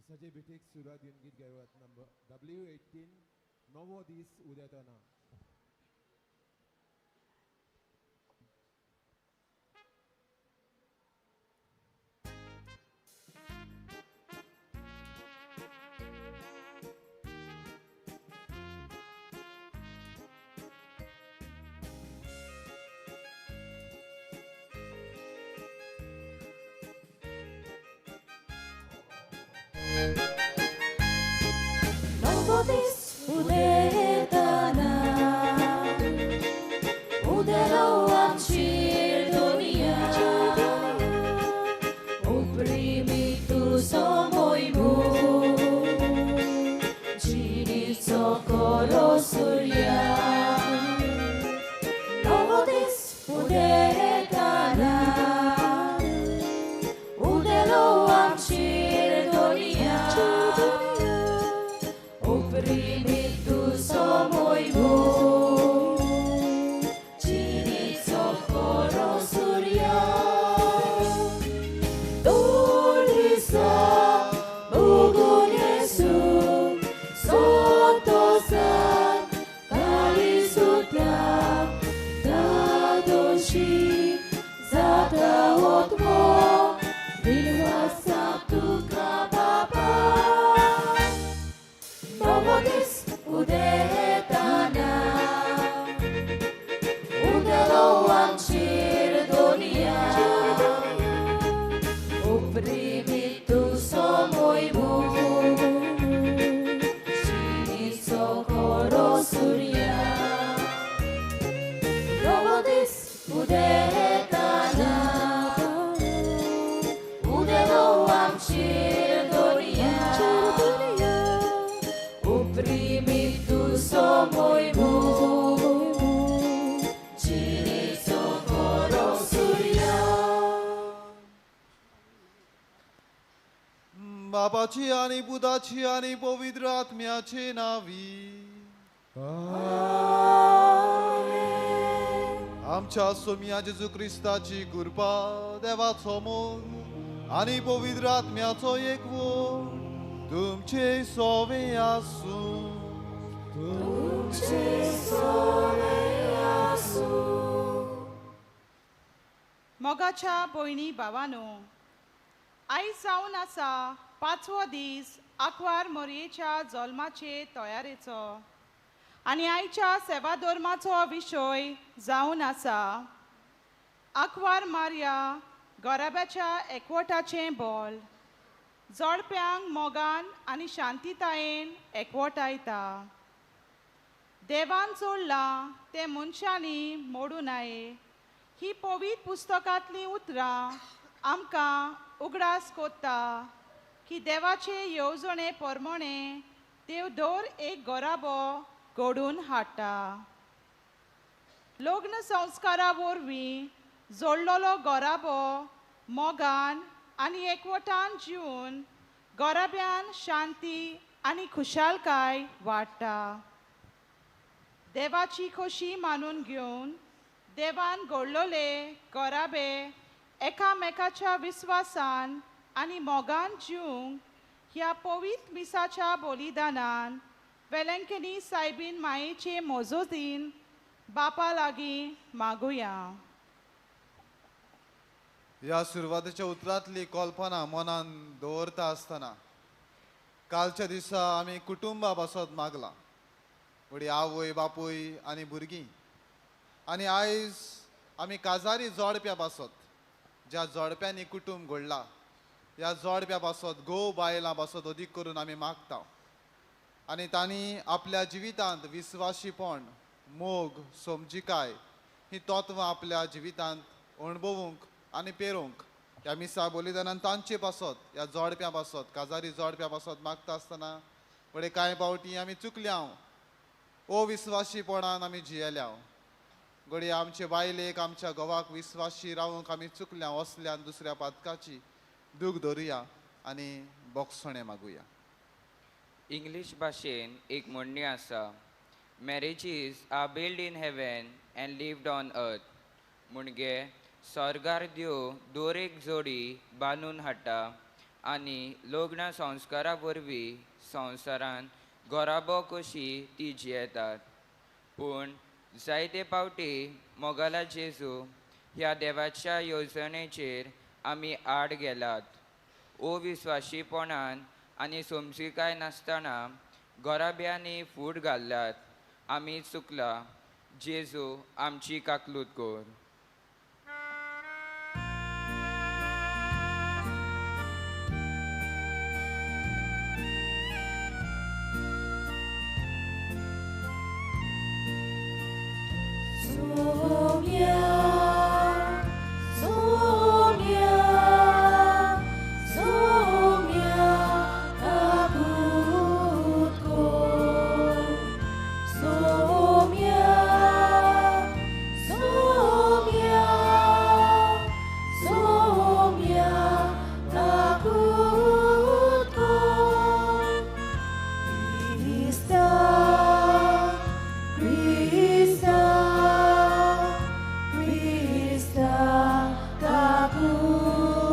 दिसाचे भेटेक सुरुवात घेऊन गीत गायवत नंबर W18 नवो दीस उदेताना. Nobody's udetana Udeloam Chirdonia Uprimitu somoimu Chirico korosurya Nobody's udetana Udeloam Chirdonia Oprimitu somoimu Chirico korosurya Tulisa bugun Yesu Sotosan kalisutra Dadoshi zataotmo Bilwasabtu kababa Nobody's udetana Udeloam Chirdonia Uprimitu somoimu Chirico korosurya Nobody's udetana Udeloam Chirdonia Uprimitu somoimu Chirico korosurya बापाची आणि बुधाची आणि पवित्र आत्म्याचे नावी आमच्या सोमिया जेजू ख्रिस्ताची कृपा देवाचो मोग आणि पवित्र आत्म्याचो एकवो तुमचे सोवे आसूं मोगाच्या भयणी भावांनो, आयज जावन आसा 5वो दीस आंकवार मोरयेच्या जल्माचे तयारेचो आनी आयच्या सेवा धर्माचो विशय जावन आसा आंकवार मारया गराब्याच्या एकवटाचें बोल जोडप्यांक मोगान आनी शांतीतायेन एकवटायता. देवान जोडलां तें मनशांनी मोडूं नये ही पवित्र पुस्तकांतलीं उतरां आमकां उगडास कोत्ता की देवाचे येवजणे प्रमाणे देव दर एक गराबो घडून हाडटा. लग्न संस्कारा वरवीं जोडलोलो गराबो मोगान आनी एकवटान जिवन गराब्यान शांती आनी खुशालकाय वाडटा. देवाची खोशी मानून घेवन देवान घडलोले गराबे एकामेकाच्या विस्वासान आनी मोगान जिवंक ह्या पवित्र मिसाच्या बलिदानान वेलंकनी सायबीन मायेचे मोजोतीन बापा लागीं मागुया. ह्या सुरवातेच्या उतरांतली कल्पना मनान दवरता आसतना कालच्या दिसा आमी कुटुंबा पासत मागला वडी आवय बापूय आनी भुरगीं आनी आयज आमी काजारी जोडप्या पासत ज्या जोडप्यांनी कुटुंब घडला ह्या जोडप्या पासत घोव बायलां पासत अदीक करून आमी मागता आनी तांणी आपल्या जिवितांत विस्वाशीपण मोग समजिकाय ही तत्वां आपल्या जिवितांत अणभवूंक आनी पेरोवंक ह्या मिसा बलिदानान तांचे पासत ह्या जोडप्या पासत काजारी जोडप्या पासत मागता आसतना फुडें कांय फावटी आमी चुकल्या अविस्वाशीपणान आमी जियेल्या घडी आमचे बायलेक आमच्या घोवाक विस्वाशी रावूंक आमी चुकल्या असल्यान दुसऱ्या पातकाची दूख धरुया आनी बोगसणे मागुया. इंग्लीश भाशेन एक म्हणणी आसा marriages are build in heaven and lived on earth म्हणजे स्वर्गार देव दोर एक जोडी बांदून हाडटा आनी लग्न संस्कारा वरवीं संवसारांत घोराबो कशी ती जियेतात. पूण जायते फावटी मोगाला जेजू ह्या देवाच्या येवजणेचेर आमी आड गेलात. अविस्वाशीपणान आनी समजिकाय नासतना घोराब्यांनी फूट घाल्ल्यात. आमी चुकला. जेजू आमची काकलूत कर. Soumia, Soumia, Soumia, kabutko. Soumia, Soumia, Soumia, kabutko. Krista, Krista, Krista, kabutko.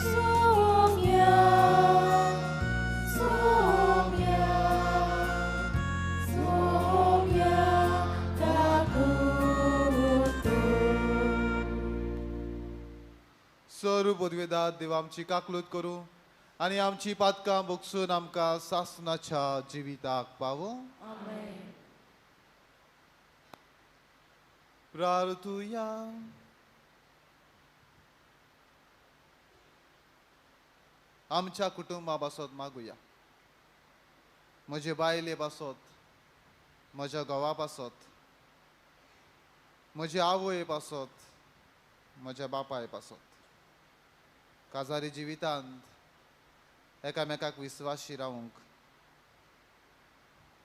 Soumia, Soumia, Soumia, kabutko. स्वरूप उद्वेदात देव आमची काकलूत करू आनी आमची पातकां भोगसून आमकां सासणाच्या जिविताक पावो. प्रार्थुया. आमच्या कुटुंबा पासत मागुया. म्हजे बायले पासत, म्हज्या घोवा पासत, म्हजे आवय पासत, म्हज्या बापाय पासत काजारी जिवितांत एकामेकाक विस्वाशी रावंक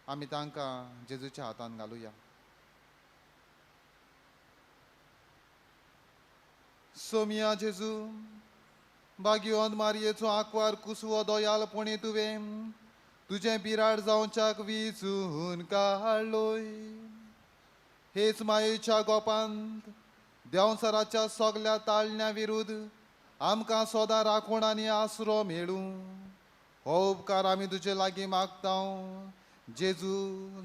आमी तांकां जेजूच्या हातान घालुया. सोमिया जेजू भाग्यवंत मारयेचो आंकवार कुसवो दोयालपणी तुवें तुजें पिराड जावच्याक विचून काडलोय. हेच मायेच्या गोपांत देंवसराच्या सगल्या ताळण्या विरुद्ध आमकां सदां राखण आनी आसरो मेळूं. हो उपकार आमी तुजे लागीं मागता. जेजू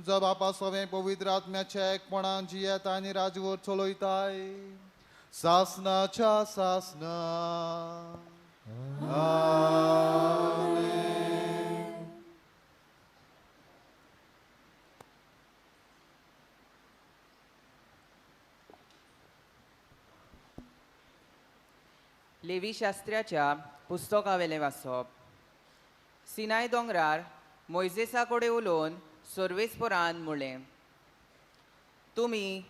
जो बापा सवें पवित्र आत्म्याच्या एकपणान जियेता आनी राजवट चलयताय सासणाच्या सासना. लेवी शास्त्राच्या पुस्तकावेलें वाचप. सिनाय दोंगरार मोइजेसा कडेन उलोवन सर्वेस्परान म्हणलें, तुमी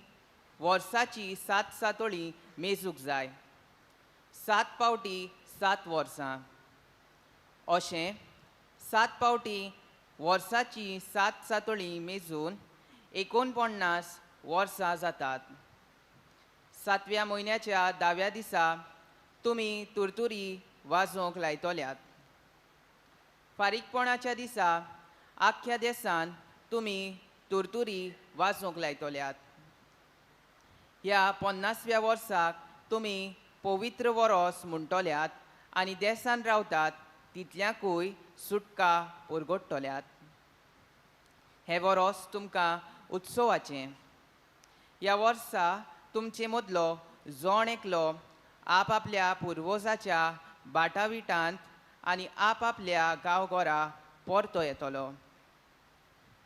वर्साची 7 सातोळी मेजूंक जाय. 7 पावटी 7 वर्सां. अशें 7 पावटी वर्साची 7 सातोळी मेजून 49 वर्सां जातात. 7व्या म्हयन्याच्या 10व्या दिसा तुमी तुरतुरी वाजोवंक लायतल्यात. फारीकपणाच्या दिसा आख्ख्या देसान तुमी तुरतुरी वाजोवंक लायतल्यात. ह्या 50व्या वर्साक तुमी पवित्र वरोस म्हणटल्यात आनी देसान रावतात तितल्याकूय सुटका परगडटल्यात. हे वरोस तुमकां उत्सवाचें. ह्या वर्सा तुमचे मदलो जोण एकलो आपआपल्या पुर्वजाच्या बाटाविटांत आनी आपआपल्या गांवघरा परतो येतलो.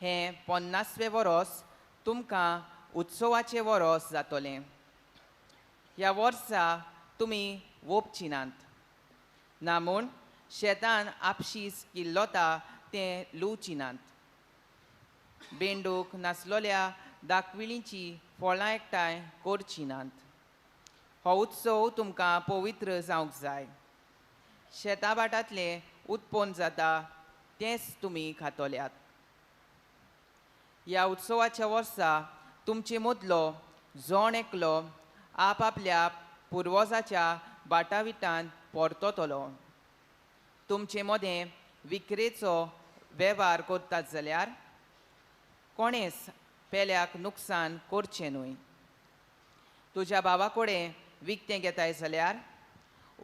हें 50वें वरोस तुमकां उत्सवाचें वरोस जातलें. ह्या वर्सा तुमी वोपचिनात. ना म्हूण शेतान आपशींच किल्लोता तें लुवचिनात. बेंडूक नासलोल्या दाखविळींची फळां एकठांय करचिनात. हो उत्सव तुमकां पवित्र जावंक जाय. शेता बाटांतलें उत्पन्न जाता तेंच तुमी खातल्यात. ह्या उत्सवाच्या वर्सा तुमचे मदलो जोण एकलो आपआपल्या पुर्वजाच्या बाटाविटांत परततलो. तुमचे मदें विक्रेचो वेव्हार करतात जाल्यार कोणेंच पेल्याक नुकसान करचें न्हय. तुज्या भावा कडेन विकतें घेताय जाल्यार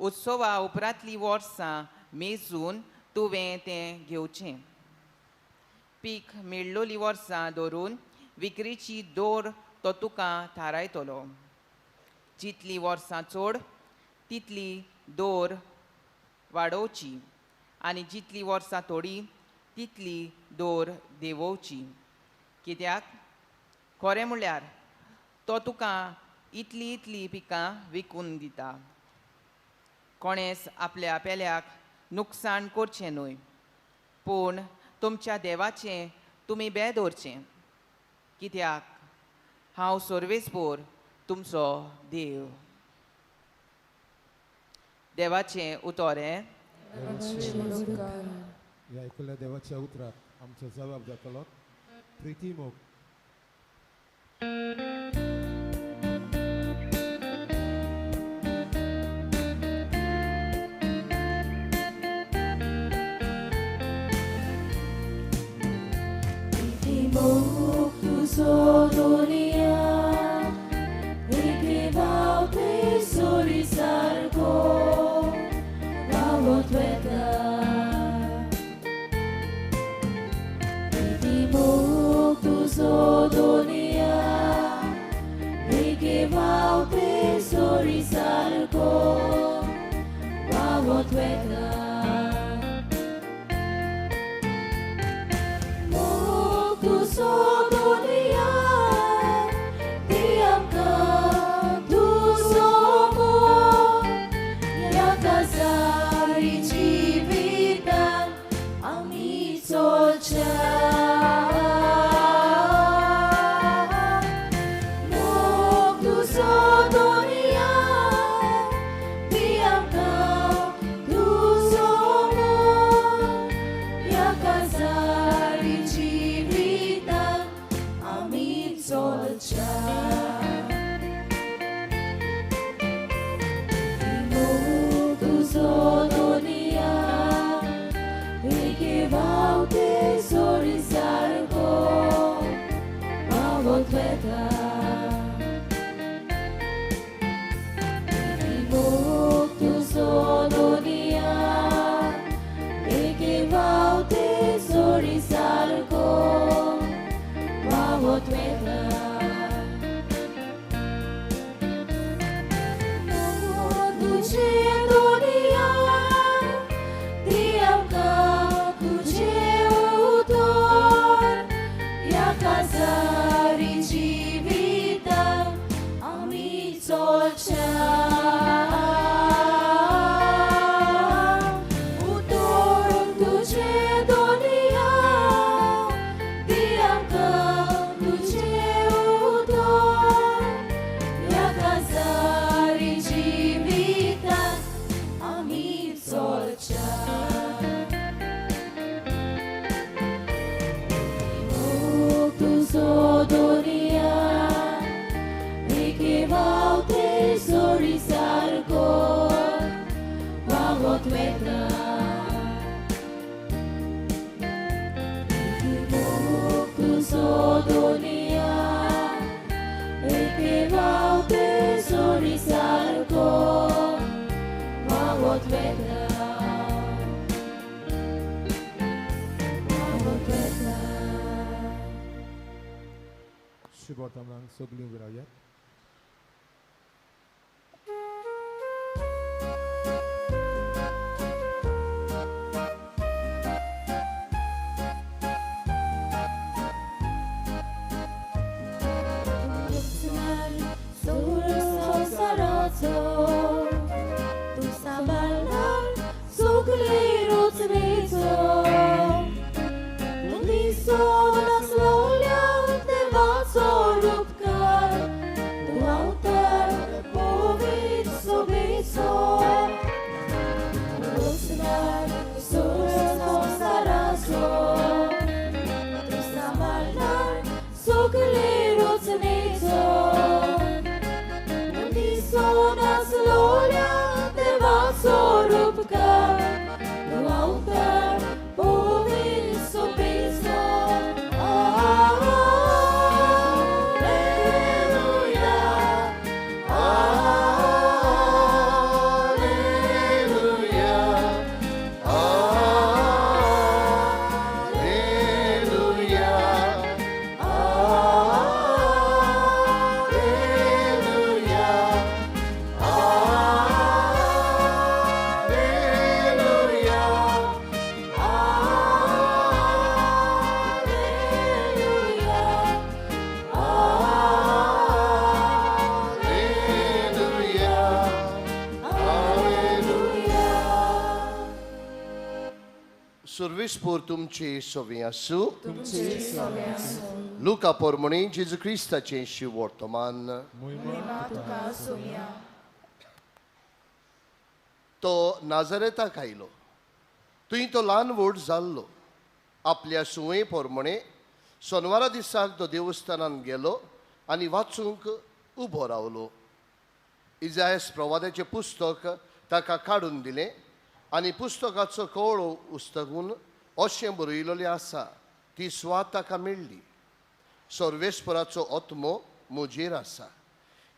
उत्सवा उपरांतलीं वर्सां मेजून तुवें तें घेवचें पीक मेळ्ळोलीं वर्सां धरून विक्रीची दर तो तुका थारायतलो जितलीं वर्सां चड तितली दर वाडोवची आनी जितलीं वर्सां थोडी तितली दर देंवोवची कित्याक खरें म्हणल्यार तो तुका इतलीं पिकां विकून दिता कोणेंच आपल्या पेल्याक नुकसाण करचें न्हय पूण तुमच्या देवाचें तुमी बें दवरचें कित्याक हांव सर्वेस्पोर तुमचो देव देवाचें उतोरें ह्या आयकल्ल्या देवाच्या उतराक आमचो जबाब जातलो प्रिती मोग Sodonia, wygrywał ty solisarko, mało tweta. Ty Bóg tu Sodonia, wygrywał ty solisarko, mało tweta. Bóg tu Sodonia, Przybotamlang sogli ugrajat. Tu sabalnar sogli rocnico, uniso nas lolia te vacorubka, tu autar powiedz sobie co. Rocnar sorso saraso, tu sabalnar sogli rocnico. Nas lolia te vacorubka, tu autar powiedz sobie co. Survispor तुमचे सोवे आसूं तुमचे सवे आसूं Luca पोरमणी जेजू क्रिस्ताचें शिव वर्तमान महिमा तुका आसूया तो नाझारेताक आयलो थंय तो ल्हान व्हड जाल्लो आपल्या सुवे पोरमणे सोनवारा दिसाक तो देवस्थानान गेलो आनी वाचूंक उबो रावलो इजायास प्रवाद्याचें पुस्तक ताका काडून दिलें आनी पुस्तकाचो कवळो उस्तगून अशें बरयलोलें आसा ती स्वात ताका मेळ्ळी सर्वेस्पराचो आत्मो म्हजेर आसा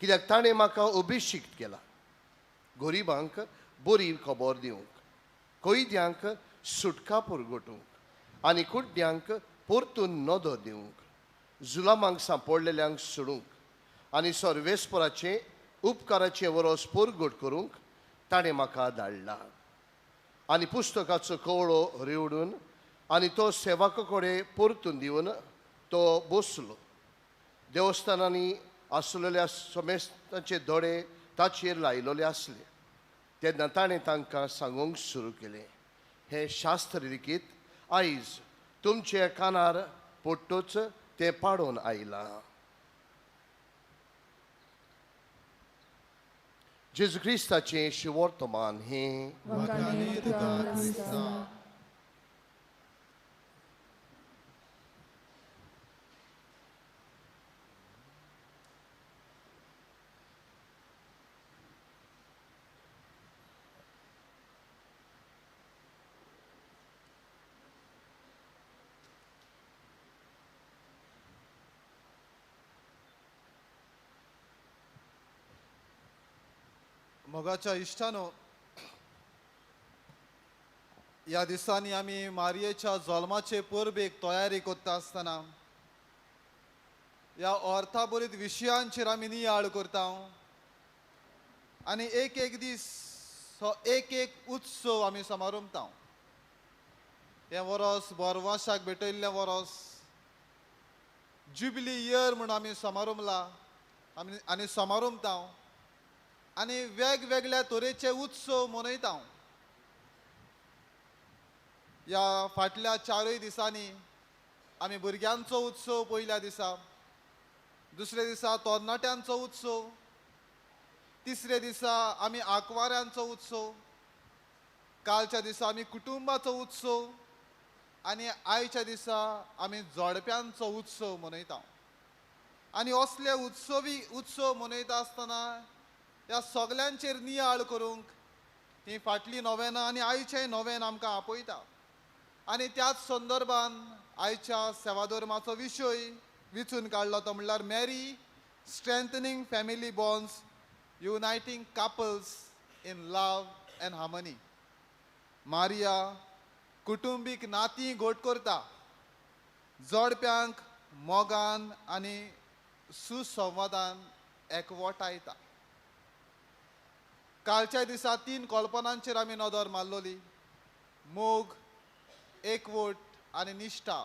कित्याक ताणें म्हाका अभिशिक्त केला गरिबांक बरी खबर दिवंक कैद्यांक सुटका परगटूंक आनी कुड्ड्यांक परतून नदो दिवंक जुलामांक सांपडलेल्यांक सोडूंक आनी सर्वेस्पराचें उपकाराचें वरोस परगट करूंक ताणें म्हाका धाडला आनी पुस्तकाचो कवळो रेवडून आनी तो सेवका कडेन परतून दिवन तो बसलो देवस्थानांनी आसलेल्या समेस्तांचे दोळे ताचेर लायलोले आसले तेन्ना ताणें तांकां सांगूंक सुरू केलें हें शास्त्र लिखीत आयज तुमचे कानार पडटूच तें पाडून आयलां जेजू क्रिस्ताचें शिवर्तमान हें वकाने तुका क्रिस्ता मोगाच्या इश्टानो ह्या दिसांनी आमी मारयेच्या जल्माचे परबेक तयारी करता आसतना ह्या अर्थाबरीत विशयांचेर आमी नियाळ करता आनी एक एक दीस हो एक एक उत्सव आमी समारंभता हें वरस बोरवाशाक भेटयल्लें वरस जुबिली इयर म्हूण आमी समारंभला आनी समारंभता आनी वेगवेगळ्या तरेचे उत्सव मनयता ह्या फाटल्या 4 दिसांनी आमी भुरग्यांचो उत्सव पयल्या दिसा दुसऱ्या दिसा तरणाट्यांचो उत्सव तिसऱ्या दिसा आमी आंकवाऱ्यांचो उत्सव कालच्या दिसा आमी कुटुंबाचो उत्सव आनी आयच्या दिसा आमी जोडप्यांचो उत्सव मनयता आनी असले उत्सव मनयता आसतना ह्या सगल्यांचेर नियाळ करूंक ही फाटली नोवेनां आनी आयचें नोवेन आमकां आपयता आनी त्याच संदर्भान आयच्या सेवाधर्माचो विशय विचून काडलो तो म्हणल्यार marry strengthening family bonds uniting couples in love and harmony मारिया कुटुंबीक नातीं घोट करता जोडप्यांक मोगान आनी सुसंवादान एकवटायता कालच्या दिसा 3 कल्पनांचेर आमी नदर मारलोली मोग एकवट आनी निश्ठा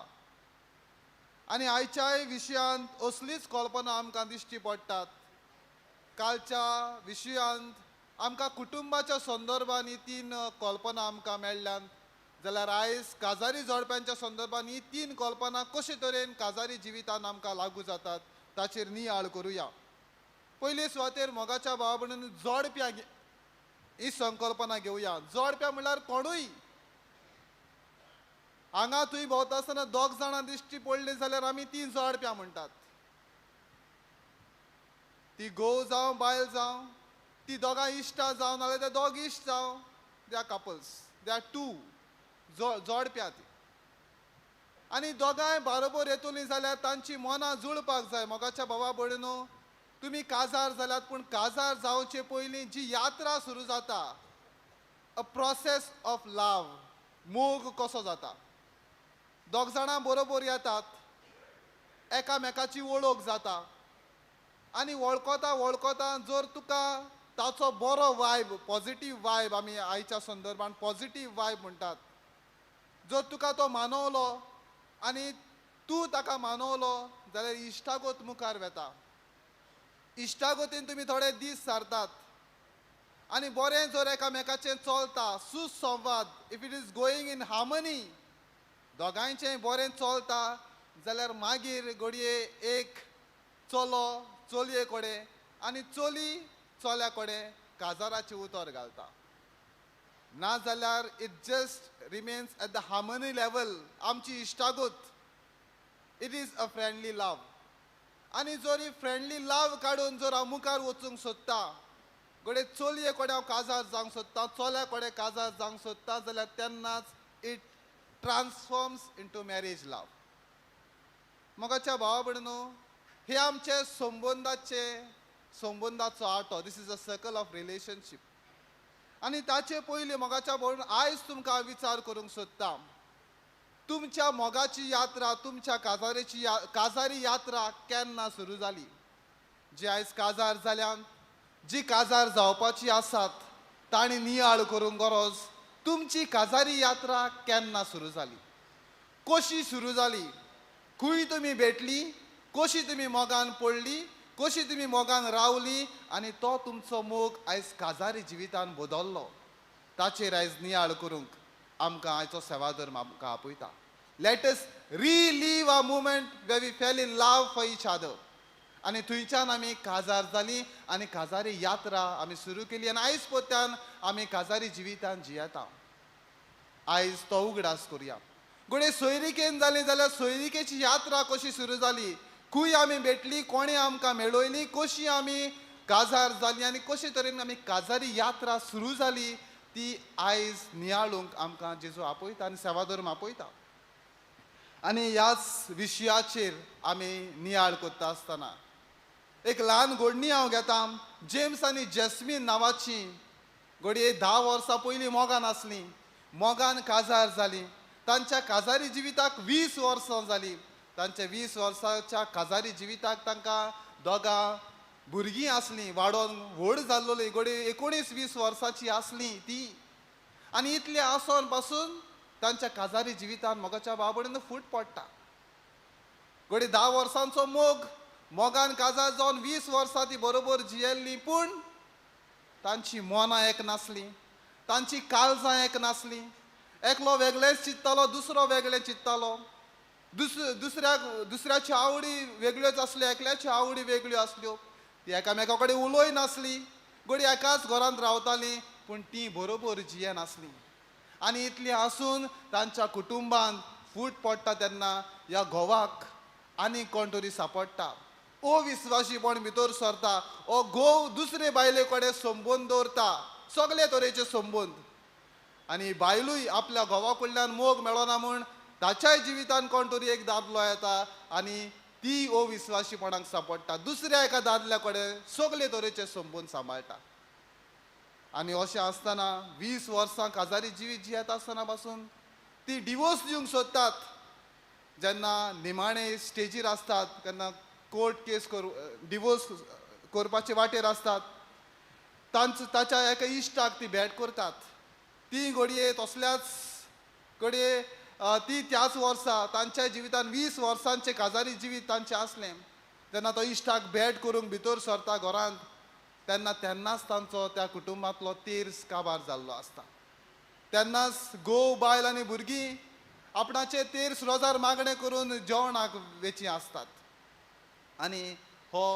आनी आयच्याय विशयांत असलीच कल्पना आमकां दिश्टी पडटात कालच्या विशयांत आमकां कुटुंबाच्या संदर्भान ही 3 कल्पना आमकां मेळ्ळ्यात जाल्यार आयज काजारी जोडप्यांच्या संदर्भान ही 3 कल्पना कशे तरेन काजारी जिवितान आमकां लागू जातात ताचेर नियाळ करुया पयले सुवातेर मोगाच्या भावा भयणींनी जोडप्या ही संकल्पना घेवया जोडप्या म्हळ्यार कोणूय हांगा थंय भोंवता आसतना 2 जाणां दिश्टी पडली जाल्यार आमी ती जोडप्या म्हणटात ती घोव जावं बायल जावं ती दोगां इश्टां जावं नाल्यार ते 2 इश्ट जावं they are couples they are 2 जोडप्या ती आनी दोगांय बरोबर येतली जाल्यार तांची मनां जुळपाक जाय मोगाच्या भावा भयणीनो तुमी काजार जाल्यात पूण काजार जावचे पयलीं जी यात्रा सुरू जाता अ प्रोसेस ऑफ लव मोग कसो जाता 2 जाणां बरोबर येतात एकामेकाची वळख जाता आनी वळखता जर तुका ताचो बरो वायब पॉझिटिव्ह वायब आमी आयच्या संदर्भान पॉझिटिव्ह वायब म्हणटात जर तुका तो मानवलो आनी तूं ताका मानवलो जाल्यार इश्टागत मुखार वेता इश्टागतीन तुमी थोडे दीस सारतात आनी बरें जर एकामेकाचें चलता सुसंवाद if it is going in harmony दोगांयचें बरें चलता जाल्यार मागीर घडये एक चलो चलये कडेन आनी चली चल्या कडेन काजाराचें उतर घालता नाजाल्यार it just remains at the harmony level आमची इश्टागत इट इज अ फ्रेंडली लव आनी जर ही फ्रेंडली लव काडून जर हांव मुखार वचूंक सोदता घडये चलये कडेन हांव काजार जावंक सोदता चल्या कडेन काजार जावंक सोदता जाल्यार तेन्नाच it transforms into marriage love मोगाच्या भावा भयणीनो हे आमचे संबंदाचो आटो this is a circle of relationship आनी ताचे पयलीं मोगाच्या भयण आयज तुमकां विचार करूंक सोदता तुमच्या मोगाची यात्रा तुमच्या काजारी यात्रा केन्ना सुरू जाली जी आयज काजार जाल्यान जी काजार जावपाची आसात तांणी नियाळ करूंक गरज तुमची काजारी यात्रा केन्ना सुरू जाली कशी सुरू जाली खंय तुमी भेटली कशी तुमी मोगान पडली कशी तुमी मोगान रावली आनी तो तुमचो मोग आयज काजारी जिवितान बदल्लो ताचेर आयज नियाळ करूंक आमकां आयचो सेवादर आमकां आपयता let us relive a moment where we fell in love for each other आनी थंयच्यान आमी काजार जाली आनी काजारी यात्रा आमी सुरू केली आनी आयज पोत्यान आमी काजारी जिवितान जियेता आयज तो उगडास करुया घडये सोयरिकेन जाली जाल्यार सोयरिकेची यात्रा कशी सुरू जाली खंय आमी भेटली कोणे आमकां मेळयली कशी आमी काजार जाली आनी कशे तरेन आमी काजारी यात्रा सुरू जाली ती आयज नियाळूंक आमकां जेजू आपयता आनी सेवाधर्म आपयता आनी ह्याच विशयाचेर आमी नियाळ करता आसतना एक ल्हान घडणी हांव घेता जेम्स आनी जॅस्मीन नांवाची घडये 10 वर्सां पयलीं मोगान आसलीं मोगान काजार जाली तांच्या काजारी जिविताक 20 वर्सां जालीं तांच्या 20 वर्सांच्या काजारी जिविताक तांकां दोगां भुरगीं आसलीं वाडोवन व्हड जाल्लोलीं घडये 19-20 वर्सांची आसलीं ती आनी इतले आसोन पासून तांच्या काजारी जिवितान मोगाच्या बाबडीन फूट पडटा घडये 10 वर्सांचो मोगान काजार जावन 20 वर्सां ती बरोबर जियेल्लीं पूण तांची मोनां एक नासलीं तांची काळजां एक नासलीं एकलो वेगळेच चिंत्तालो दुसरो वेगळे चिंत्तालो दुसऱ्याच्यो आवडी वेगळ्योच आसल्यो एकल्याच्यो आवडी वेगळ्यो आसल्यो ती एकामेका कडेन उलोय नासली घडये एकाच घरांत रावतालीं पूण ती बरोबर जिये नासलीं आनी इतली आसून तांच्या कुटुंबान फूट पडटा तेन्ना ह्या घोवाक आनी कोण तरी सांपडटा अविस्वाशीपण भितर सरता हो घोव दुसरे बायले कडेन संबंद दवरता सगळे तरेचे संबंद आनी बायलूय आपल्या घोवा कडल्यान मोग मेळना म्हूण ताच्याय जिवितान कोण तरी एक दादलो येता आनी ती अविस्वाशीपणाक सांपडटा दुसऱ्या एका दादल्या कडेन सगळे तरेचे संबंद सांबाळटा आनी अशें आसतना 20 वर्सां काजारी जिवीत जियेता आसतना पासून ती डिवोर्स दिवंक सोदतात जेन्ना निमाणे स्टेजीर आसतात तेन्ना कोर्ट केस डिवोर्स करपाचे वाटेर आसतात ताच्या एका इश्टाक ती भेट करतात ती घडये तसल्याच घडये ती त्याच वर्सा तांच्या जिवितान 20 वर्सांचे काजारी जिवीत तांचें आसलें तेन्ना तो इश्टाक भेट करूंक भितर सरता घरांत तेन्नाच तांचो त्या कुटुंबांतलो तेर्स काबार जाल्लो आसता तेन्नाच घोव बायल आनी भुरगीं आपणाचे तेर्स रोजार मागणें करून जेवणाक वेची आसतात आनी हो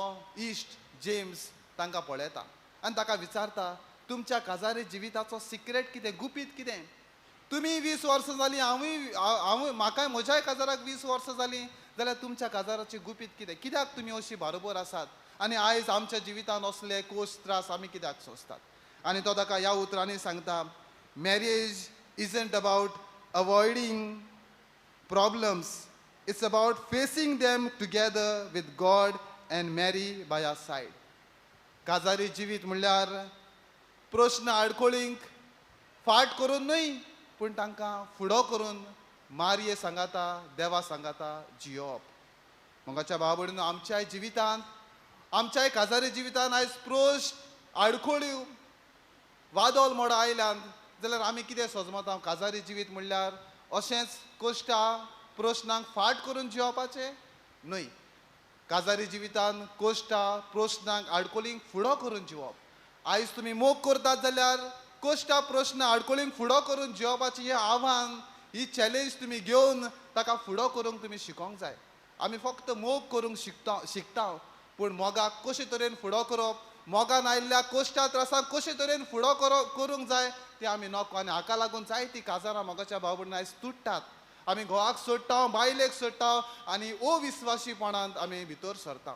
इश्ट जेम्स तांकां पळयता आनी ताका विचारता तुमच्या काजारी जिविताचो सिक्रेट कितें गुपीत कितें तुमी 20 वर्सां जालीं हांवूय म्हाकाय म्हज्याय काजाराक 20 वर्सां जालीं जाल्यार तुमच्या काजाराची गुपीत कितें कित्याक तुमी अशीं बरोबर आसात आनी आयज आमच्या जिवितान असले कोश त्रास आमी कित्याक सोंसतात आनी तो ताका ह्या उतरांनी सांगता marriage isn't about avoiding problems it's about facing them together with God and marry by our side काजारी जिवीत म्हणल्यार प्रश्न आडखळींक फाट करून न्हय पूण तांकां फुडो करून मारये सांगाता देवा सांगाता जियोप मोगाच्या भावा भयणीनो आमच्याय जिवितांत आमच्याय काजारी जिवितान आयज प्रश्न आडखळ्यो वादोल मोड आयल्यान जाल्यार आमी कितें सोजमता काजारी जिवीत म्हणल्यार अशेंच कश्टा प्रश्नांक फाट करून जियोपाचें न्हय काजारी जिवितान कश्टा प्रश्नांक आडकोलींक फुडो करून जिवप आयज तुमी मोग करतात जाल्यार कश्टा प्रश्न आडकोलींक फुडो करून जियोपाचें हें आव्हान ही चॅलेंज तुम्ही घेवन ताका फुडो करूंक तुम्ही शिकोंक जाय. आमी फक्त मोग करूंक शिकता पूण मोगाक कशे तरेन फुडो करप, मोगान आयिल्ल्या कोश्टा त्रासाक कशे तरेन फुडो करूंक जाय ते आमी नकळो. आनी हाका लागून जायतीं काजारां मोगाच्या भाव भयणी आयज तुटतात. आमी घोवाक सोडटा, बायलेक सोडटा आनी अविस्वासीपणांत आमी भितर सरता.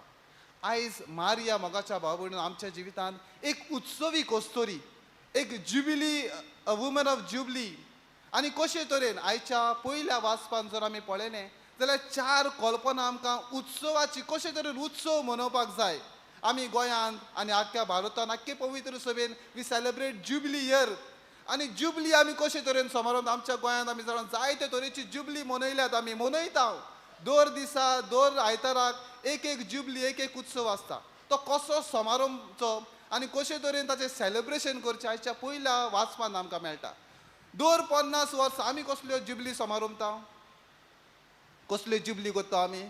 आयज मारिया मोगाच्या भाव भयणीन आमच्या जिवितांत एक उत्सवी कस्तुरी, एक जुबिली, वुमन ऑफ जुबली. आनी कशे तरेन आयच्या पयल्या वाचपान जर आमी पळयलें जाल्यार 4 कल्पना आमकां उत्सवाची कशे तरेन उत्सव मनोवपाक जाय. आमी गोंयांत आनी आख्ख्या भारतांत आख्खे पवित्र सभेन वी सेलेब्रेट जुबली इयर. आनी जुबली आमी कशे तरेन समारोह आमच्या गोंयांत आमी जाणा जायते तरेची जुबली मनयल्यात, आमी मनयता. दर दिसा दर आयताराक एक एक जुबली, एक एक उत्सव आसता. तो कसो समारंभचो आनी कशे तरेन ताचें सेलेब्रेशन करचें आयच्या पयल्या वाचपान आमकां मेळटा. दर 50 वर्सां आमी कसल्यो जुबली समारंभता, कसल्यो जुबली करता आमी?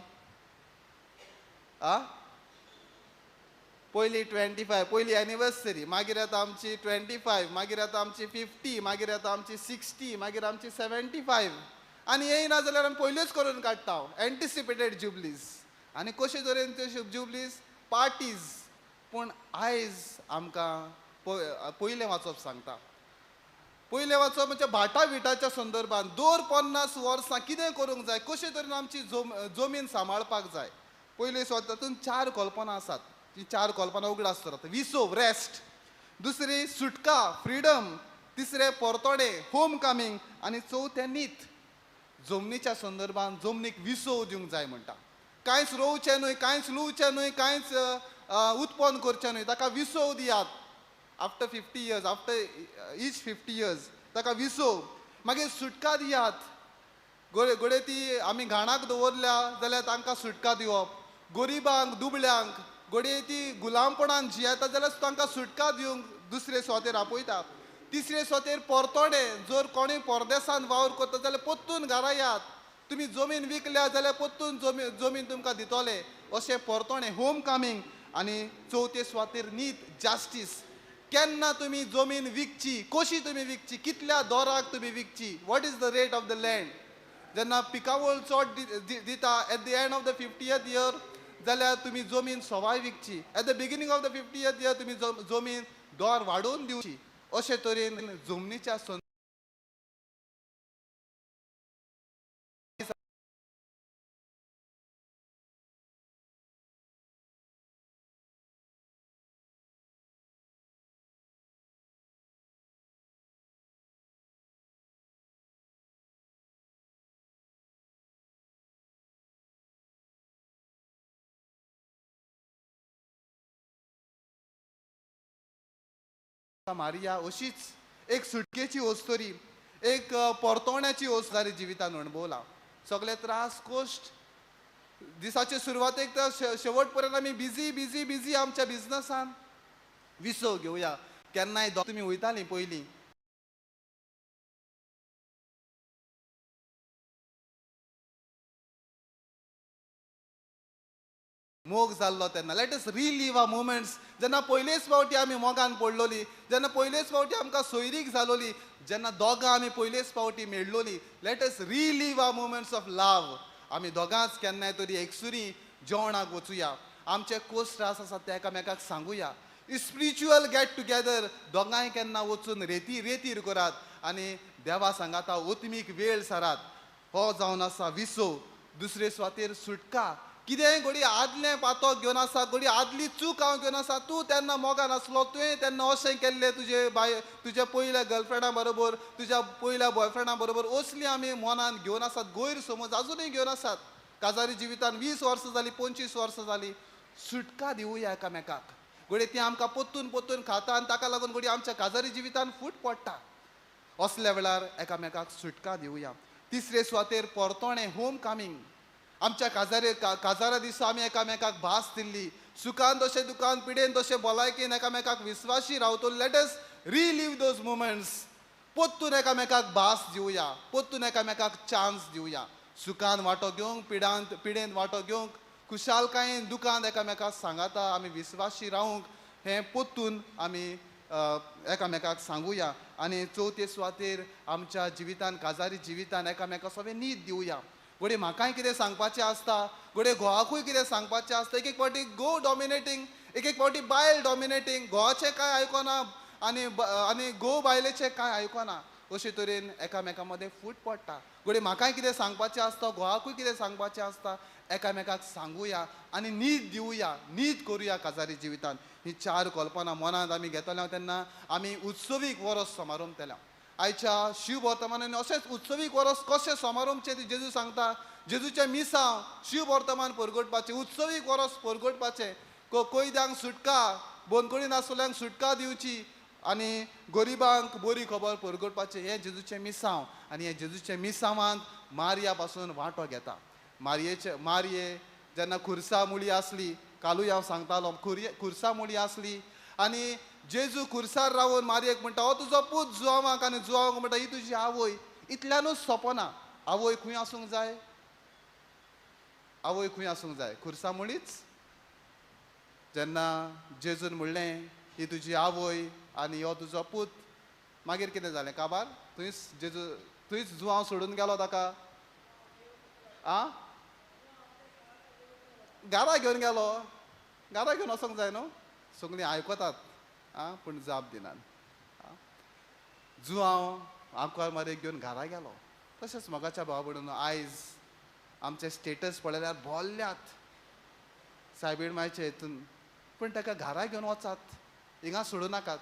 पयली 25, पयली एनिवर्सरी, मागीर येता आमची 25, मागीर येता आमची 50, मागीर येता आमची 60, मागीर आमची 75. आनी येयना जाल्यार आमी पयल्योच करून काडटा एंटिसिपेटेड जुबलीज. आनी कशे तरेन त्यो जुबलीज पार्टीज. पूण आयज आमकां पयलें वाचप सांगता. पयलें वाचप म्हणजे भाटा विटाच्या संदर्भात दर 50 वर्सां कितें करूंक जाय, कशे तरेन आमची जमीन सांबाळपाक जाय. पयले तातूंत 4 कल्पना आसात. ती 4 कल्पना उगडास करता. विसव, रेस्ट. दुसरी सुटका, फ्रीडम. तिसरें परतोडें, होम कमिंग. आनी चवथें नीत. जमनीच्या संदर्भात जमनीक विसव दिवंक जाय म्हणटा. कांयच रोवचें न्हय, कांयच लुवचें न्हय, कांयच उत्पन्न करचें न्हय, ताका विसव दियात. After 50 years, after each 50 years ताका विसव. मागीर सुटका दियात. घोडे ती आमी घाणाक दवरल्या जाल्यार तांकां सुटका दिवप. गरिबांक, दुबळ्यांक घोडये ती गुलामपणान जियेता जाल्यार तांकां सुटका दिवंक दुसरे स्वातेर आपयता. तिसरे स्वातेर परतोडें. जर कोणूय परदेसांत वावर करता जाल्यार परतून घरा यात. तुमी जमीन विकल्या जाल्यार परतून जमीन तुमकां दितले, अशें परतोडें, होम कमिंग. आनी चवथे स्वातेर नीत, जस्टीस. केन्ना तुमी जमीन विकची, कशी तुमी विकची, कितल्या दराक तुमी विकची, what is the rate of the land. जेन्ना पिकावळ चड दिता at the end of the 50th year जाल्यार तुमी जमीन सवाय विकची. At the beginning of the 50th year तुमी जमीन दर वाडोवन दिवची. अशे तरेन जमनीच्या मारिया अशीच एक सुटकेची वस्तोरी, एक परतोवण्याची वस्तोरी जिवितान अणभवला. सगळे त्रास कश्ट दिसाचे सुरवातेक तर शेवट पर्यंत आमी बिजी बिजी बिजी आमच्या बिझनसान. विसव घेवया. केन्नाय तुमी वयतालीं पयलीं मोग जाल्लो तेन्ना. Late us relive a moments. जेन्ना पयलेच फावटी आमी मोगान पडलोली, जेन्ना पयलेच फावटी आमकां सोयरीक जालोली, जेन्ना दोगां आमी पयलेच फावटी मेळ्ळोली. Let us relive a moments of love. आमी दोगांच केन्नाय तरी एकसुरी जेवणाक वचुया. आमचे कोस त्रास आसात ते एकामेकाक सांगुया. Spiritual get together. दोगांय केन्ना वचून रेतीर करात आनी देवा सांगाता ओतमीक वेळ सारात. हो जावन आसा विसव. दुसरे स्वातेर सुटका. कितेंय घडी आदलें पातोक घेवन आसा, घडी आदली चूक हांव घेवन आसा. तूं तेन्ना मोगान आसलो, तुवें तेन्ना अशें केल्लें तुज्या पयल्या गर्लफ्रेंडा बरोबर, तुज्या पयल्या बॉयफ्रेंडा बरोबर. असली आमी मनान घेवन आसात, गैर समज अजुनूय घेवन आसात. काजारी जिवितान 20 वर्सां जालीं, 25 वर्सां जालीं. सुटका दिवया एकामेकाक. घडी ती आमकां पोत्तून खाता आनी ताका लागून घडी आमच्या काजारी जिवितान फूट पडटा. असल्या वेळार एकामेकाक सुटका दिवया. तिसरे स्वातेर परतोणें, होम कमिंग. आमच्या काजारा दिसा आमी एकामेकाक भास दिल्ली. सुखान तशें दुखान, पिडेन तशें भलायकेन एकामेकाक विस्वासी रावतलो. Let us relive those moments. पोत्तून एकामेकाक भास दिवया, पोत्तून एकामेकाक चान्स दिवया. सुखान वांटो घेवंक, पिडेन वांटो घेवंक, खुशालकायेन दुखान एकामेकाक सांगाता आमी विस्वासी रावंक. हें पोत्तून आमी एकामेकाक सांगुया आनी चवथे सुवातेर आमच्या जिवितान काजारी जिवितान एकामेकाक सगळें न्हीद दिवया. घोडे म्हाकाय कितें सांगपाचें आसता, घोडे घोवाकूय कितें सांगपाचें आसता. एक एक फावटी घोव डॉमिनेटींग, एक एक फावटी बायल डॉमिनेटींग, घोवाचें कांय आयकना आनी घोव बायलेचें कांय आयकना. अशे तरेन एकामेका मदें फूट पडटा. घोडे म्हाकाय कितें सांगपाचें आसता, घोवाकूय कितें सांगपाचें आसता. एकामेकाक सांगुया आनी न्हीद दिवया, न्हीद करुया काजारी जिवितान. ही 4 कल्पना मनांत आमी घेतल्या तेन्ना आमी उत्सवीक वरस समारंभ केल्या. आयच्या शिव वर्तमानान अशेंच उत्सवीक वरस कशें समारंभचें ती जेजू सांगता. जेजूचें मिसांव शिव वर्तमान परगटपाचें, उत्सवीक वरस परगटपाचें. कोयद्यांक सुटका, बोनकुडी नासलेल्यांक सुटका दिवची आनी गरिबांक बरी खबर परगटपाचें हें जेजूचें मिसांव. आनी हें जेजूचें मिसांवांत मारया पासून वांटो घेता. मारये जेन्ना खुर्सा मुळी आसली, कालूय हांव सांगतालो, खुर्सा मुळी आसली आनी जेजू खुर्सार रावून मारयेक म्हणटा हो तुजो पूत जुवांवाक, आनी जुवांवाक म्हणटा ही तुजी आवय. इतल्यानूच सोंपना. आवय खंय आसूंक जाय, आवय खंय आसूंक जाय, खुर्सा मुळीच. जेन्ना जेजून म्हणलें ही तुजी आवय आनी हो तुजो पूत, मागीर कितें जालें काबार? थंयच जुवांव सोडून गेलो ताका. घरा घेवन गेलो. घरा घेवन वचोंक जाय न्हू. सगळीं आयकतात पूण जाप दिनात. जुवांव आंकवार मारयेक घेवन घरा गेलो. तशेंच मोगाच्या भावा भयणीनो, आयज आमचे स्टेटस पळयल्यार भोल्ल्यात सायबीण मायचे हितून, पूण ताका घरा घेवन वचात, हिंगा सोडूं नाकात,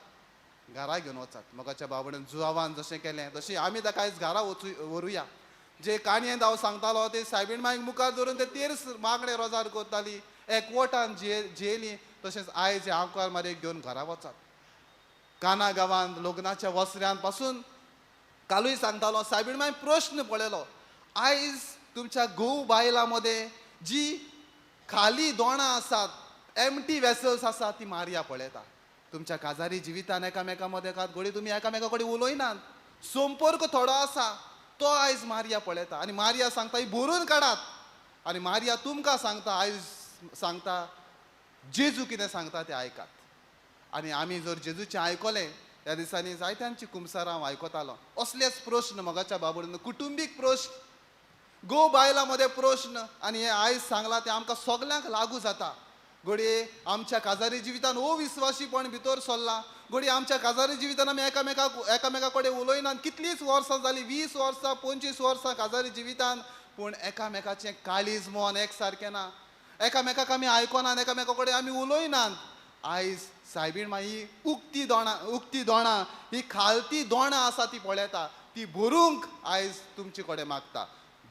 घरा घेवन वचात. मोगाच्या भावा भयणीनो, जुवावान जशें केलें तशें आमी ताका आयज घरा व्हरुया. जे काणयेंत हांव सांगतालो ते सायबीण मायक मुखार धरून ते 13 मागणे रोजार करताली, एकवटान जियेली. तशेंच आयज हे आंकवार मारयेक घेवन घरा वचात. काना गांवांत लग्नाच्या वस्त्र्यां पासून कालूय सांगतालो, सायबीण माय प्रश्न पळयलो. आयज तुमच्या घोव बायलां मदें जी खाली दोणां आसात, एम्प्टी वेसल्स आसात, ती मारया पळयता. तुमच्या काजारी जिवितान एकामेका मदें घोडी तुमी एकामेका कडेन उलोयनात. संपर्क थोडो आसा तो आयज मारया पळयता. आनी मारया सांगता ही भरून काडात. आनी मारया तुमकां सांगता, आयज सांगता जेजू कितें सांगता तें आयकात. आनी आमी जर जेजूचें आयकलें, ह्या दिसांनी जायत्यांची कुमसारां हांव आयकतालो. असलेच प्रश्न मोगाच्या बाबडून, कुटुंबीक प्रश्न, घोव बायलां मदें प्रश्न, आनी हे आयज सांगलां तें आमकां सगल्यांक लागू जाता. घोडये आमच्या काजारी जिवितान अविस्वासीपण भितर सरला. घोडी आमच्या काजारी जिवितान आमी एकामेका कडेन उलोयनात. कितलींच वर्सां जालीं, 20 वर्सां 25 वर्सां काजारी जिवितान, पूण एकामेकाचें काळीज मोन एक सारकें ना. एकामेकाक आमी आयकनात, एकामेका कडेन आमी उलोयनात. आयज सायबीण माई ही उक्ती दोणां, ही खालती दोणां आसा ती पळयता, ती भरूंक आयज तुमचे कडेन मागता.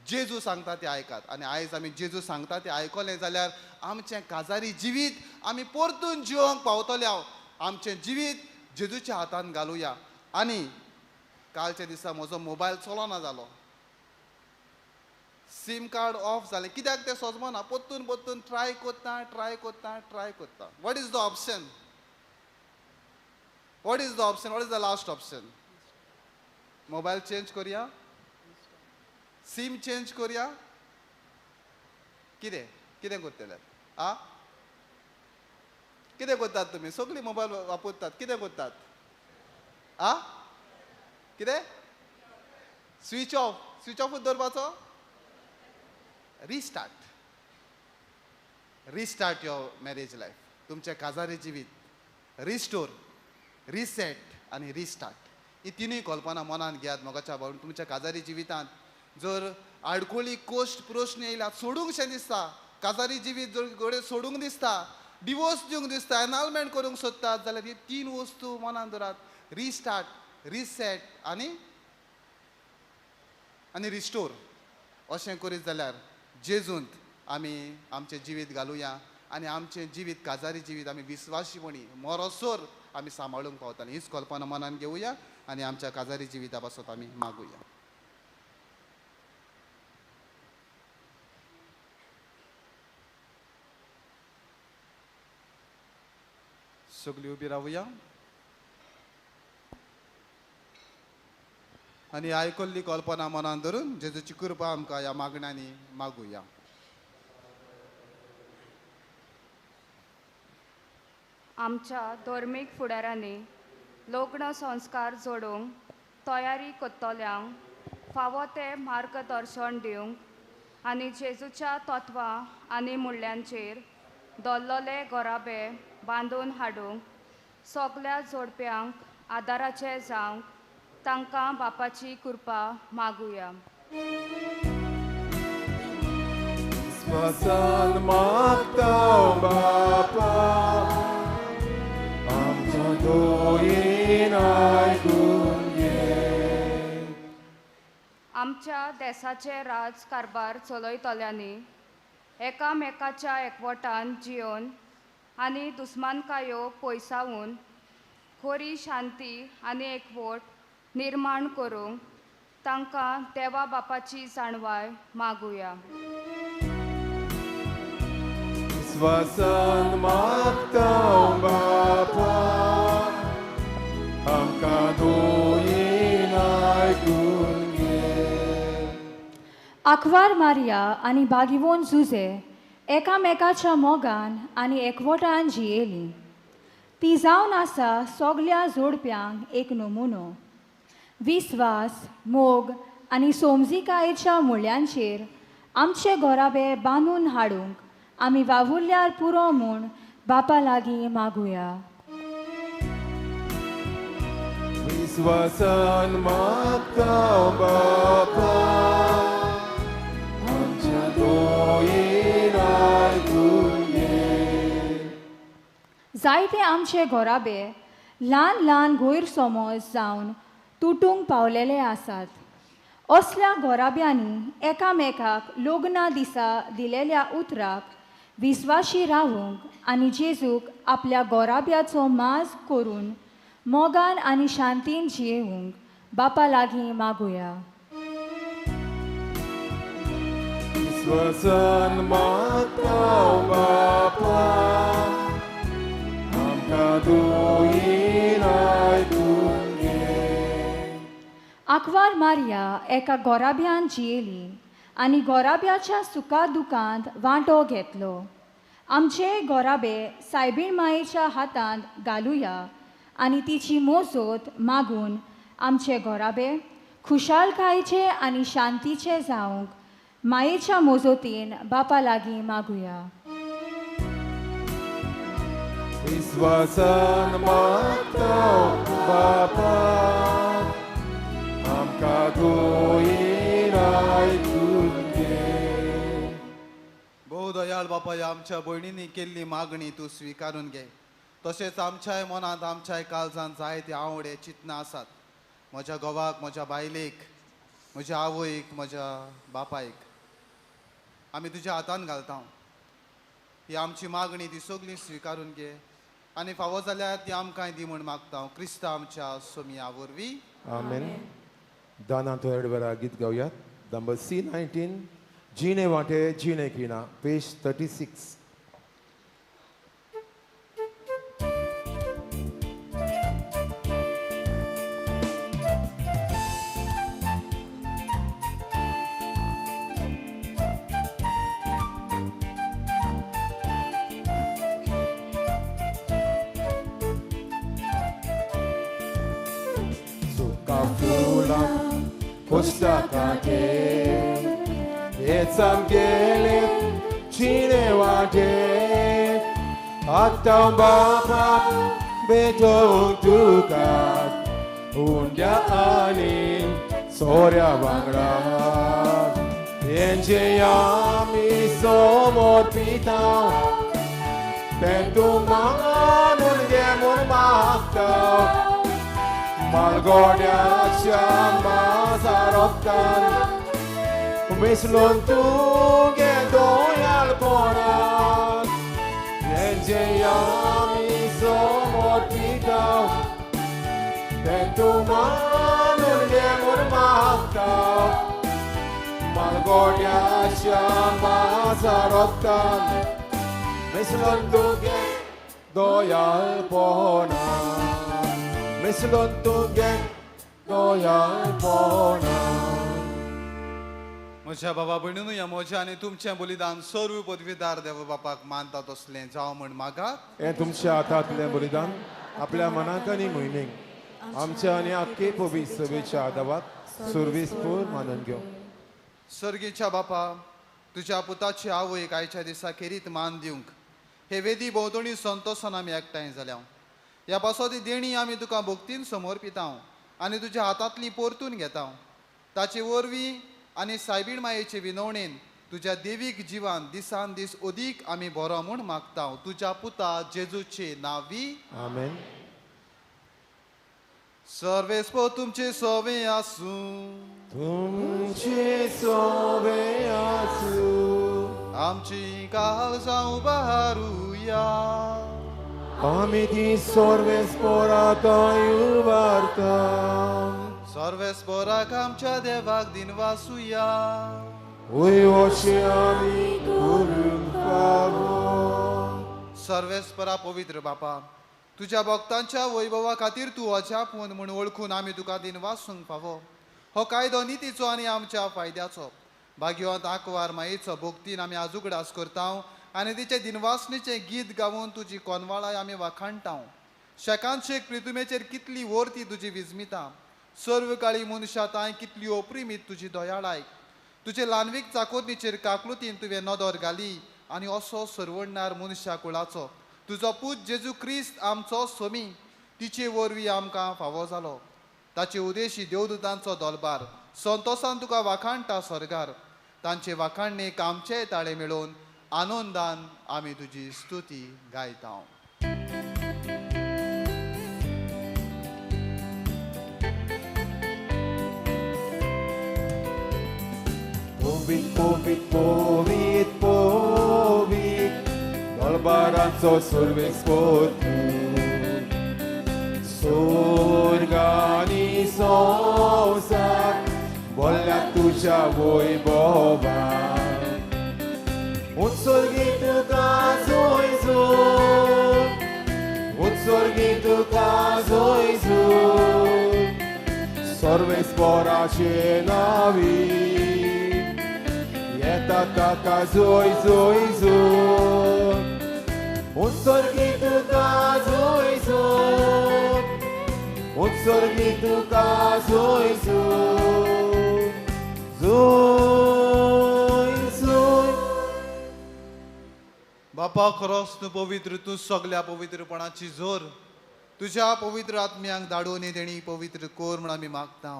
जेजू सांगता ते आयकात. आनी आयज आमी जेजू सांगता ते आयकलें जाल्यार आमचें काजारी जिवीत आमी परतून जिवंक पावतले. आमचें जिवीत जेजूच्या हातान घालुया. आनी कालच्या दिसा म्हजो मोबायल चलोना जालो, सिम कार्ड ऑफ जालें. कित्याक तें सोजमना, परतून ट्राय कोत्ता. What is the option? What is the last option? Mobile change करुया, सिम चेंज करुया, कितें करतले? कितें करतात तुमी? सगळीं मोबायल वापरतात, कितें करतात? कितें? स्विच ऑफूच दवरपाचो? Restart your marriage life. तुमचें काजारी जिवीत रिस्टोर, रिसेट आनी रिस्टार्ट, ही तिनूय कल्पना मनान घेयात मोगाच्या भावान. तुमच्या काजारी जिवितांत जर आडकोळी कोश्ट प्रश्न येयल्यात, सोडूंकशें दिसता, काजारी जिवीत जर घोडे सोडूंक दिसता, डिवोर्स दिवंक दिसता, एनालमेंट करूंक सोदतात, जाल्यार ही 3 वस्तू मनान दवरात. रिस्टार्ट, रिसेट आनी रिस्टोर. अशें करीत जाल्यार जेजूंत आमी आमचें जिवीत घालुया आनी आमचें जिवीत काजारी जिवीत आमी विस्वासीपणी मरोसोर आमी सांबाळूंक पावतालीं. हीच कल्पना मनान घेवया आनी आमच्या काजारी जिविता पासत आमी मागुया. सगळीं उबी रावुया आनी आयकल्ली कल्पना मनान धरून जेजूची कृपा आमकां ह्या मागण्यांनी मागुया. आमच्या धर्मीक फुडाऱ्यांनी लग्न संस्कार जोडूंक तयारी करतल्यांक फावो ते मार्गदर्शन दिवंक आनी जेजूच्या तत्वां आनी मुल्यांचेर दल्लले गोराबे बांदून हाडूंक सगल्या जोडप्यांक आदाराचे जावंक तांकां बापाची कृपा मागुया. विस्वासान मागता बापा आमचो दोयेन आयकून घे. आमच्या देशाचे राजकारभार चलयतल्यांनी एकामेकाच्या एकवटान जियोन आनी दुस्मानकायो पयसावून खरी शांती आनी एकवट निर्माण करूंक तांकां देवा बापाची जाणवाय मागुया. विस्वासान मागता बापा आमकां दोयेन आयकून घे. आंखवार मारिया आनी बागिवोन झुजे एकामेकाच्या मोगान आनी एकवटान जियेलीं. ती जावन आसा सगल्या जोडप्यांक एक नमुनो. विस्वास मोग आनी सोमजीकायेच्या मुळ्यांचेर आमचे गोराबे बांदून हाडूंक आमी वावुरल्यार पुरो म्हूण बापा लागीं मागुया. विस्वासान मागता बापा आमच्या दोयेन आयकून घे. जायते आमचे गोराबे ल्हान ल्हान गैरसमज जावन तुटूंक पावलेले आसात. असल्या गोराब्यांनी एकामेकाक लग्ना दिसा दिलेल्या उतराक विस्वाशी रावूंक आनी जेजूक आपल्या गोराब्याचो माज करून मोगान आनी शांतीन जियेवंक बापा लागीं मागुया. विस्वासान मागता बापा आमकां दोयेन आयकून घे. आंखवार मारिया एका गोराब्यान जियेली आनी गोराब्याच्या सुखा दुखांत वांटो घेतलो. आमचे गोराबे सायबीण मायेच्या हातांत घालुया आनी तिची मोजत मागून आमचे गोराबे खुशालकायेचे आनी शांतीचे जावंक मायेच्या मोजतीन बापा लागीं मागुया. विस्वासान मागता बापा आमकां दोयेन आयकून घे. भोव दयाळ बापा, आमच्या भयणींनी केल्ली मागणी तूं स्विकारून घे. तशेंच आमच्याय मनांत आमच्याय काळजांत जायते आवडे चिंतनां आसात. म्हज्या घोवाक, म्हज्या बायलेक, म्हज्या आवयक, म्हज्या बापायक आमी तुज्या हातान घालता. ही आमची मागणी ती सगळी स्विकारून घे आनी फावो जाल्यार ती आमकांय दी म्हूण मागता. क्रिस्त आमच्या सोमिया वरवीं. आमेन. दाना तो एडवरा गीत गावयात. नंबर C19 जीने वाटे जीने कीना, page 36. Postakate etzam gelet chine wate atam bapa beto tukat undia anin sorya bangra enje yami somor pita tentu manganun gemur makta Malgordiacia Mazarotkan Mislon tuge doyal poran Yenje yami somor pitao Tentu manul gemur mahtao Malgordiacia Mazarotkan Mislon tuge doyal poran Mislon tuge doyal pona. म्हज्या बाबा भयणीनूय म्हजें आनी तुमचें बलिदान सर्व पदवीदार देव बापाक मानता तसलें जावं म्हण मागात. हें तुमच्या हातांतलें बलिदान आपल्या मनांत आनी मोहिमेक आमच्या आणि आख्खे पवित्र सभेच्या आदावात सुरवेसपूर मानून घेऊ. सर्गीच्या बापा, तुझ्या पुताची आवय कांयच्या दिसा खेरीत मान दिवंक हे वेदी भोंवतणी संतोषान आमी एकठांय जाल्या. ह्या पासोदी देणी आमी तुका भक्तीन समर्पिता आनी तुज्या हातांतली परतून घेता. ताचे वरवीं आनी सायबीण मायेचे विनवणेन तुज्या देवीक जिवान दिसान दीस अदीक आमी बरो म्हूण मागता. तुज्या पुता जेजूचे नांवी आमेन. सर्वेस्पो तुमचे सवे आसूं, तुमचे सोबे आसूं, आमची काळजां उबारुया. आमी ती सर्वेस्पोराताय उबारता. सर्वेस्पराक आमच्या देवाक दिनवासुया. उयोशे आमी करूंक पावो. सर्वेस्परा पवित्र बापा, तुज्या भक्तांच्या वैभवा खातीर तूं अजापून म्हूण वळखून आमी तुका दिनवासूंक फावो. हो कायदो नितीचो आनी आमच्या फायद्याचो. भाग्यवंत आंकवार मायेचो भक्तीन आमी आजुगडास करता आनी तिचे दिनवासणेचें गीत गावून तुजी कोनवाळाय आमी वाखाणटा. शेकांत शेक प्रितुमेचेर कितली वर्ती तुजी विजमिता. सर्व काळी मनशाताय कितली अप्रिमीत तुजी दयाळाय. तुजे ल्हानवीक चाकोतीचेर काकलुतीन तुवें नदर घाली आनी असो सर्वण्णार मनशा कुळाचो तुजो पूत जेजू क्रिस्त आमचो सोमी तिचे वरवीं आमकां फावो जालो. ताचे उदेशी देवदूतांचो दरबार संतोषान तुका वाखाणटा स्वर्गार. तांचे वाखाणणेक आमचेय ताळे मेळोवन आनंदान आमी तुजी स्तुती गायता. Povit, povit, povit, povit, दरबाराचो सर्वेस्पोर तूं. स्वर्गानी संवसार भरल्या तुज्या वैभवान. उत्सर्गी तुका जोयजून, उत्सर्गी तुका जोयजून, सर्वेस्पोराचे नांवी येता ताका जोय जोयजून. उत्सर्गी तुका जोयजून, उत्सर्गी तुका जोयजून, जोयजून. बापा खरोच तूं पवित्र, तूं सगल्या पवित्रपणाची जोर. तुज्या पवित्र आत्म्यांक धाडून ही देणी पवित्र कोर म्हूण आमी मागता.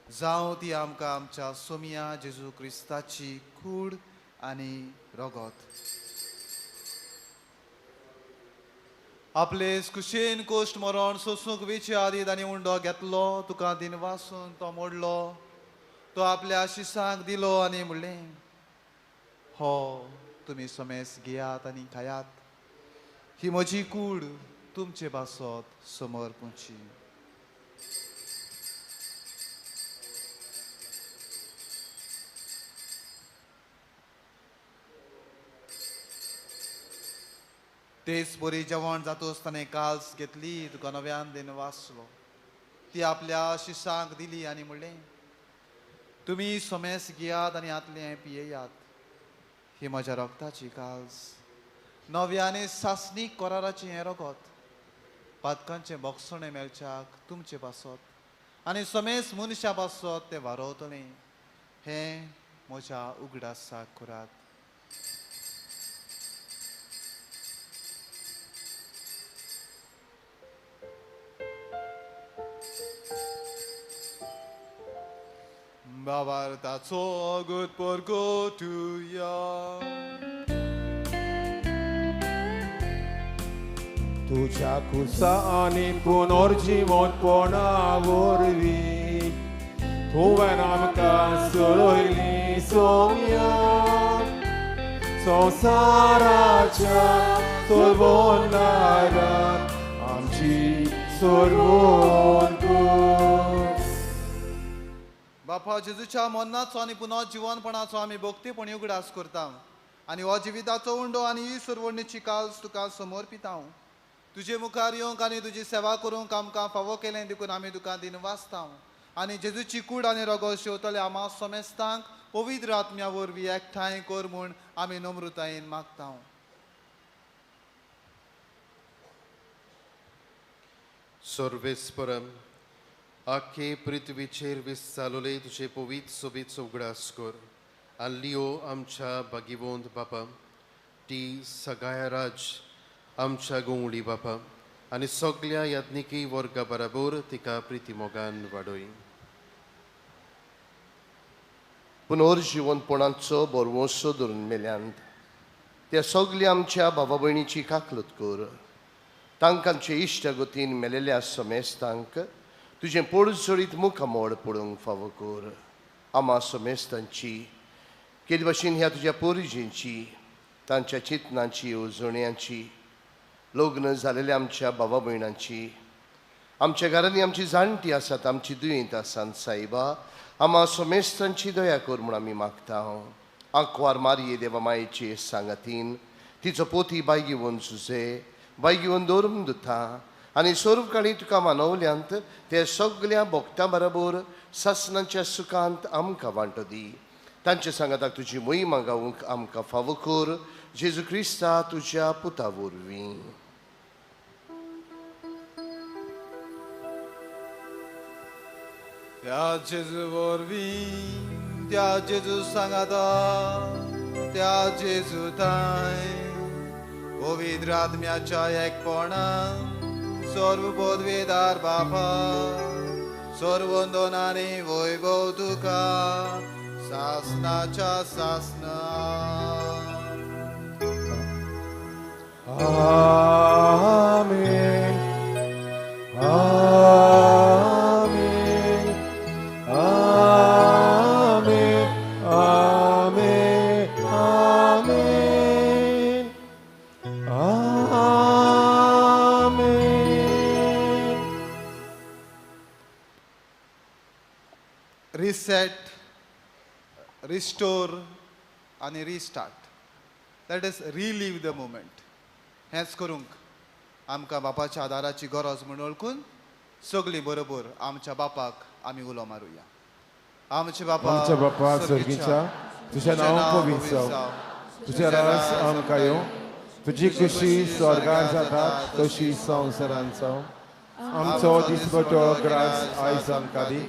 जावं ती आमकां आमच्या सोमिया जेजू क्रिस्ताची कूड आनी रगत. आपले कुशेन कोश्ट मरण सोसूंक वेचे आदी तांणी उंडो घेतलो. तुका दिनवासून तो मोडलो. तो आपल्या शिसांक दिलो आनी म्हणलें, हो तुमी समेस घेयात आनी खायात. ही म्हजी कूड तुमचे बासत समर्पूची. तेच बरी जेवण जातो आसतना काल्स घेतली, तुका नव्यान दिन वाचलो. ती आपल्या शिसांक दिली आनी म्हणलें, तुमी समेस घेयात आनी आतलें पियेयात. ही म्हज्या रक्ताची काल्स, नव्याने सासणीक कराराची हें रगत. पातकांचे बोगसणे मेळच्याक तुमचे पासत आनी समेस मनशा पासत तें वारवतलें. हें म्हज्या उगडासाक करात. Bavartaco good porgotuja. तुझ्या कुसा आनी पुनर्जीवनपणा वरवीं तुवें आमकां सोडयली सोम्या. संवसाराच्या सोडवणाराक आमची सोडवण कर. बापा जेजूच्या मरणाचो आनी पुनर्जीवनपणाचो आमी भोक्तीपणी उगडास करता आनी हो जिविताचो उंडो आनी ही सर्वणेची काल्स तुका समर्पिता. तुजे मुखार येवंक आनी तुजी सेवा करूंक आमकां फावो केलें देखून आमी तुका दिन वाचता. आनी जेजूची कूड आनी रगत शेवतले आमा समेस्तांक पवित्र आत्म्या वरवीं एकठांय कर म्हूण आमी नम्रतायेन मागता. सर्वेस्परम आखे पृथ्वीचेर विस्तालोले तुझे पवित्र सोबीत उगडास कर आनी लिओ आमच्या बागिवोंद बापा ती सगळ्या राज आमच्या गोंवडी बापा आनी सगळ्या याज्ञिकी वर्गा बराबर तिका प्रिती मोगान वाडोय. पुनर्जीवनपणाचो बरवोसो धरून मेल्यांत त्या सगळ्या आमच्या भावा भयणीची काकलत कर. तांकांचे इश्ट गतीन मेलेल्या समेस्तांक तुझे पडसळीत मुखामोड पडूंक फावो कर. आमा समेस्तांची केद भाशेन ह्या तुझ्या पोरजींची तांच्या चिंतनांची येवजण्यांची लग्न जालेल्या आमच्या भावा भयणांची आमच्या घरांनी आमची जाणटी आसात आमची दुयेंत आसात सायबा आमा समेस्तांची दया कर म्हूण आमी मागता. आंकवार मारये देवा मायेचे सांगातीन तिचो पोती बायगिवोन झुजे बायगिवोन दवरून दुता आनी सोर्वकाळी तुका मानवल्यांत ते सगळ्या भक्तां बरोबर सासणाच्या सुखांत आमकां वांटो दी. तांच्या सांगाताक तुजी मोहिमा गावूंक आमकां फावो कर. जेजू क्रिस्ता तुज्या पुता वरवीं. त्या जेजू वरवीं त्या जेजू सांगाता त्या जेजू ताय पवित्र आत्म्याच्या एकपणान सर्व पदवेदार बापा सर्व वंदनाने वैभव तुका सासनाच्या सासना. Amen. Amen. Amen. Amen. Amen. Amen. Reset, restore आणि restart. Let us relive the moment. हेच करूंक आमकां बापाच्या आदाराची गरज म्हणून वळखून सगळीं बरोबर आमच्या बापाक आमी उलो मारुया. आमच्या बापा सर्गीच्या तुझें नांव पवित्र जावं. तुझें राज आमकां येवं. तुजी खुशी स्वर्गार जाता तशी संवसारांत जावं. आमचो दिसपटो ग्रास आयज आमकां दी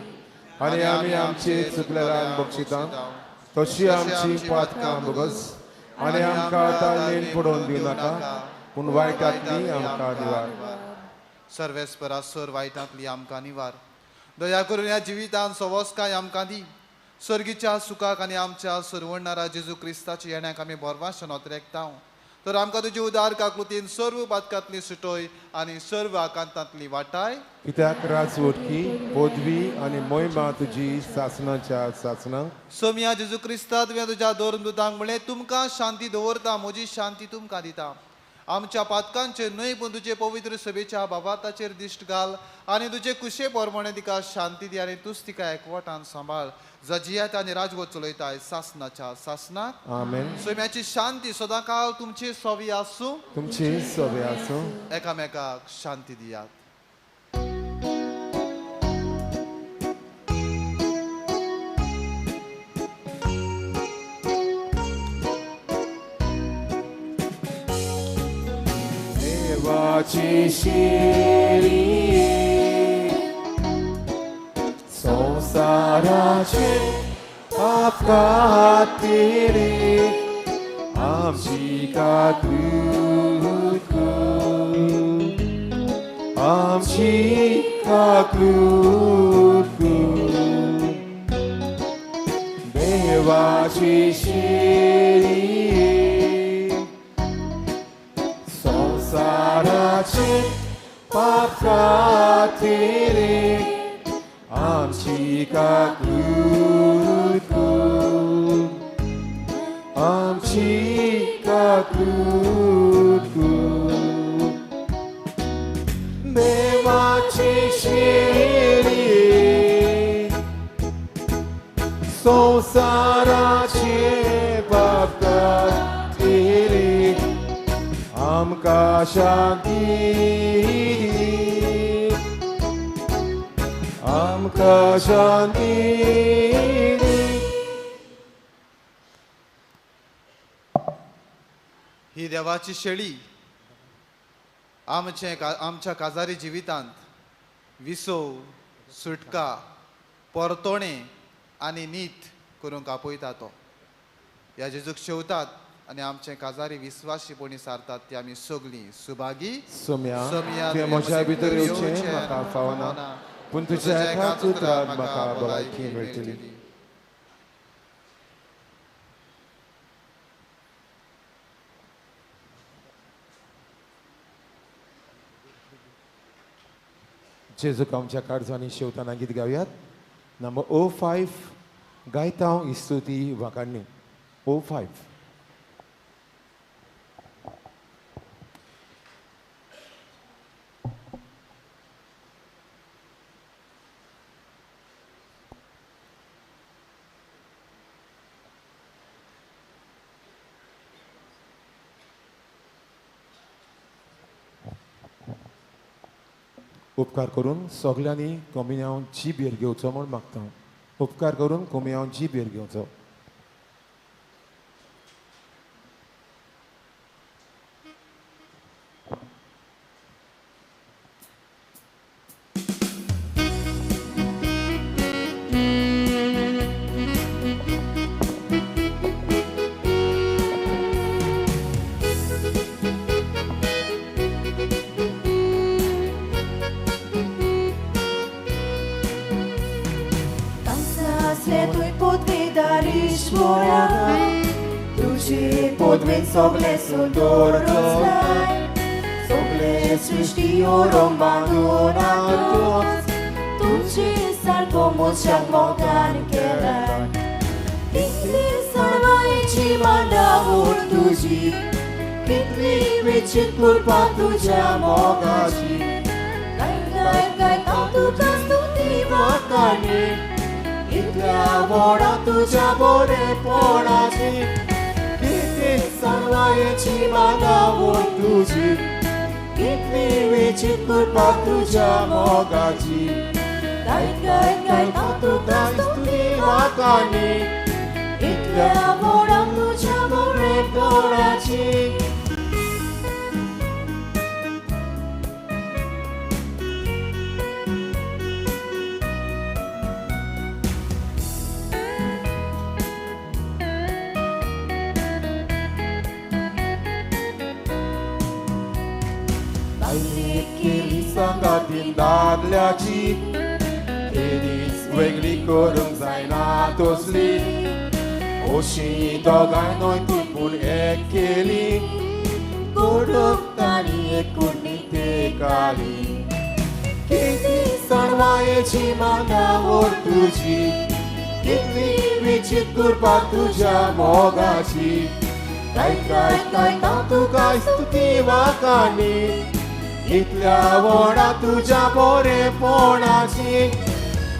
आनी आमी आमची चुकलेल्यांक बक्षिता तशी आमची पातकां बगस आनी आमकां ताळमेन पडोवन दिवं नाका पूण वायटांतली आमकां निवार. सर्वेस्परा सर वायटांतली आमकां निवार. दया करून ह्या जिवितांत सवस्काय आमकां दी. सर्गीच्या सुखाक आनी आमच्या सरवडणारा जेजू क्रिस्ताच्या येण्याक आमी बोरवाशन ओतरेकता. तर आमकां तुजी उदार काकुतीन सर्व पातकांतली सुटोय आनी सर्व आकांतांतली वाटाय. कित्याक राजवटकी पदवी आनी मोहिमा तुजी सासणाच्या सासणां. सोम्या जेजू क्रिस्ता तुवें तुज्या दोरदूतांक म्हणलें तुमकां शांती दवरता म्हजी शांती तुमकां दिता. आमच्या पातकांचेर न्हय पूण तुजे पवित्र सभेच्या बाबाताचेर दिश्ट घाल आनी तुजे कुशे पोरमणे तिका शांती दी आनी तूंच तिका एकवटान सांबाळ. जजियात आनी राजवट चलयताय सासणाच्या सासणाक. आमेन. सोम्याची शांती सदांकाळ तुमची सोवी आसूं. तुमची सोवी आसूं. एकामेकाक शांती दियात. देवाची शेरी संसाराचे पाप खातीर आमची काकूट आमची काकूट देवाची शेरी संसाराचे पाप खातीर आमची काकूट आमची काकूट देवाची शेरी संसाराचे पाप खातीर आमकां शांती आमकां शांती. ही देवाची शेळी आमच्या काजारी जिवितांत विसो सुटका परतोणे आनी नीत करूंक आपयता तो. ह्या जेजूक शेवतात आनी आमचे काजारी विस्वासीपणी सारतात ती आमी सगळीं सुभागी सोम्या सोम्या तुवें म्हज्या भितर येवचें म्हाका फावना, पूण तुज्या एकाच उतरांत म्हाका भलायकी मेळटली. जेजूक आमच्या काळजांनी शेवताना गीत गावयात. नंबर 05 गायता हांव इस्तुती वाकाडणी. 05 उपकार करून सगल्यांनी कोमयां जीबेर घेवचो म्हूण मागता. उपकार करून कोमयां जीबेर घेवचो. Tuži podvin sogle su dorostaj, sogle sృష్టి rombanura toți, tuži salvo moćak mogan kerai, kitli sarvayeći mandavur tuži, kitli večit kurpa tuja mogaji, gai tu kastuti vakani, इतल्या वडा तुझ्या बरेपणाची किती सर्वांची मागावून तुझी कितली विचित कृपा तुझ्या मोगाची काय तुका स्तुती वाकानी इतल्या वडा तुझ्या बरेपणाची संगातीन दादल्याची केलीच वेगळी करूंक जायना तसली अशी दोगांय न्हय ती पूण एक केली कोडूक ताणी एकूण तेकाली किती सर्वांची मागावोर तुजी कितली विचित कृपा तुज्या मोगाची काय तुका स्तुती वाकानी इतल्या वडा तुझ्या बरेपणाची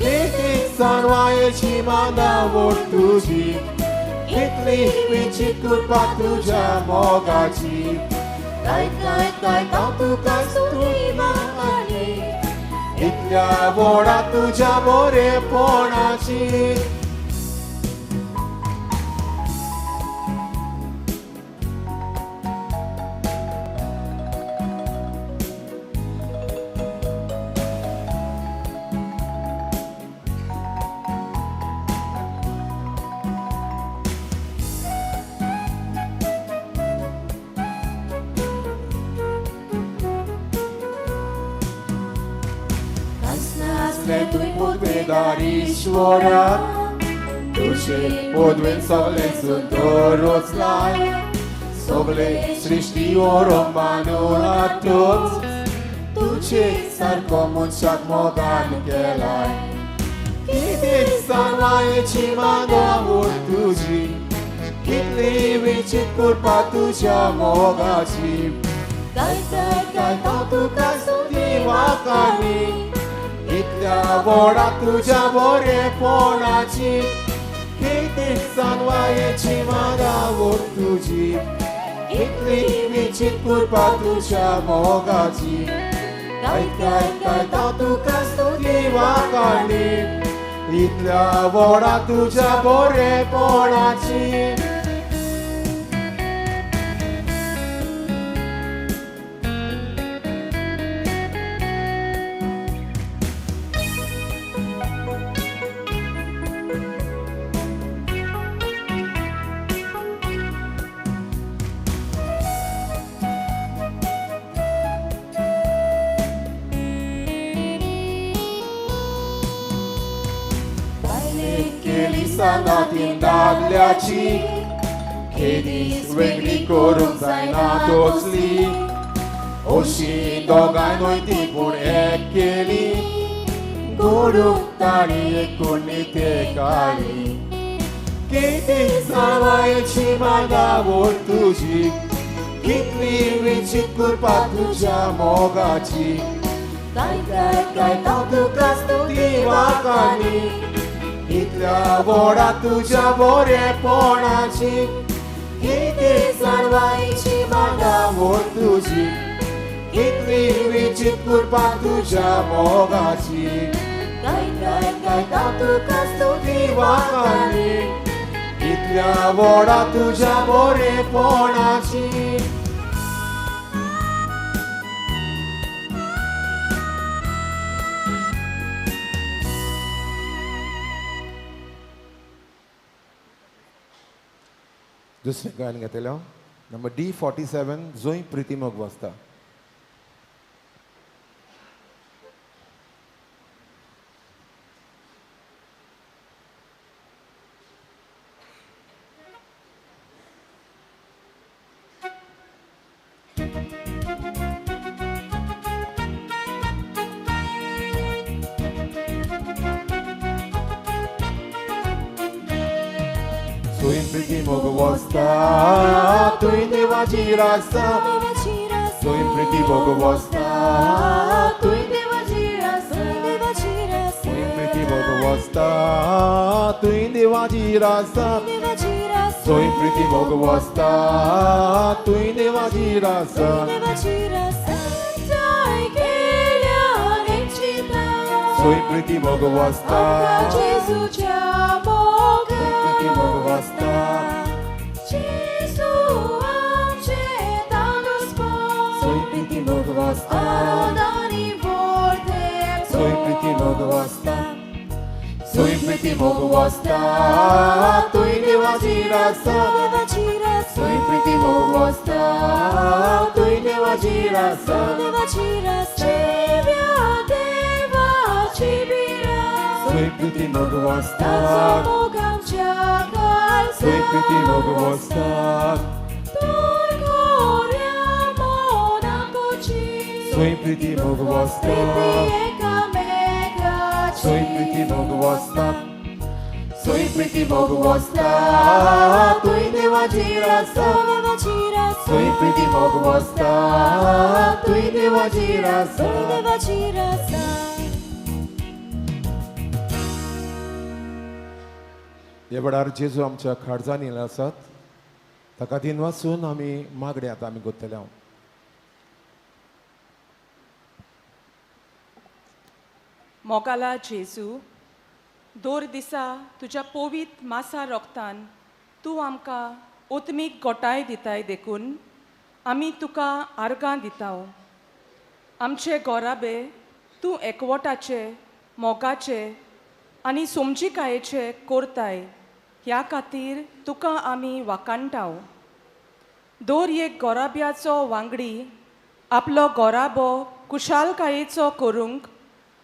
किती सर्वांची मागावोर तुजी कितली विचित कृपा तुझ्या मोगाची काय तुका स्तुती वाकानी इतल्या वडा तुझ्या बरेपणाची Tuj podvedarișvora, tuže podven sogle sunt dorosλai, sogle sriști o romanura toți, tuže sar comun șac mogan kelai. Kiti sarvayeći magavur tuži, kitli vičit kurpa tuja mogači, काय तुका स्तुती वाकानी इतल्या वडा तुझ्या बरेपणाची किती सांगवायची मागावोर तुजी कितली विचित कृपा तुझ्या मोगाची काय तुका स्तुती वाकानी इतल्या वडा तुझ्या बरेपणाची दिसांनी दादल्याची खेदीस वेगळी करूंक जायना तोचली अशी दोगांय ती पूण एक केली गोडूंक ताणी एकूण ते काळी किती जावायची मागावोर तुझी कितली विचित कृपा तुझ्या मोगाची काय काय काय ताव तुका स्तुती वाकानी इतल्या बोडा तुझ्या बरेपणाची किती जावायची मागावोर तुझी कितली विचित कृपा तुझ्या मोगाची काय काय काय ताव तुका स्तुती वाकानी इतल्या बोडा तुझ्या बरेपणाची दुसरें गायन घेतलेलो नंबर D47 जोई प्रिती मोग वाजता. Soy pretty mogo wasta, tu devaci rasa. Soy pretty mogo wasta, tu devaci rasa. Soy pretty mogo wasta, tu devaci rasa. Soy pretty mogo wasta, tu devaci rasa. Soy pretty mogo wasta, pretty mogo wasta. Soy pretty mogo wasta, soy pretty mogo wasta. Soy pretty mogo wasta, tu devaci rasa. Soy pretty mogo wasta, tu devaci rasa. Soy pretty mogo wasta, soy pretty mogo wasta. Soy pretty mogo wasta, soy pretty mogo wasta. Soy pretty mogo wasta, tu devaci rasa. Soy pretty mogo wasta, tu devaci rasa. ह्या वेळार जेजू आमच्या खाडजान येयले आसात ताका दिन वाचून आमी मागणे आतां आमी गोतले हांव. मोगाला जेजू दोर दिसा तुज्या पोवीत मासा रोगतान तूं आमकां ओतमीक गोटाय दिताय देखून आमी तुका आर्गां दिताव. आमचे गोराबे तूं एकवटाचे मोगाचे आनी समजिकायेचे कोरताय ह्या खातीर तुका आमी वाकाणटाव. दोर एक गोराब्याचो वांगडी आपलो गोराबो कुशालकायेचो करूंक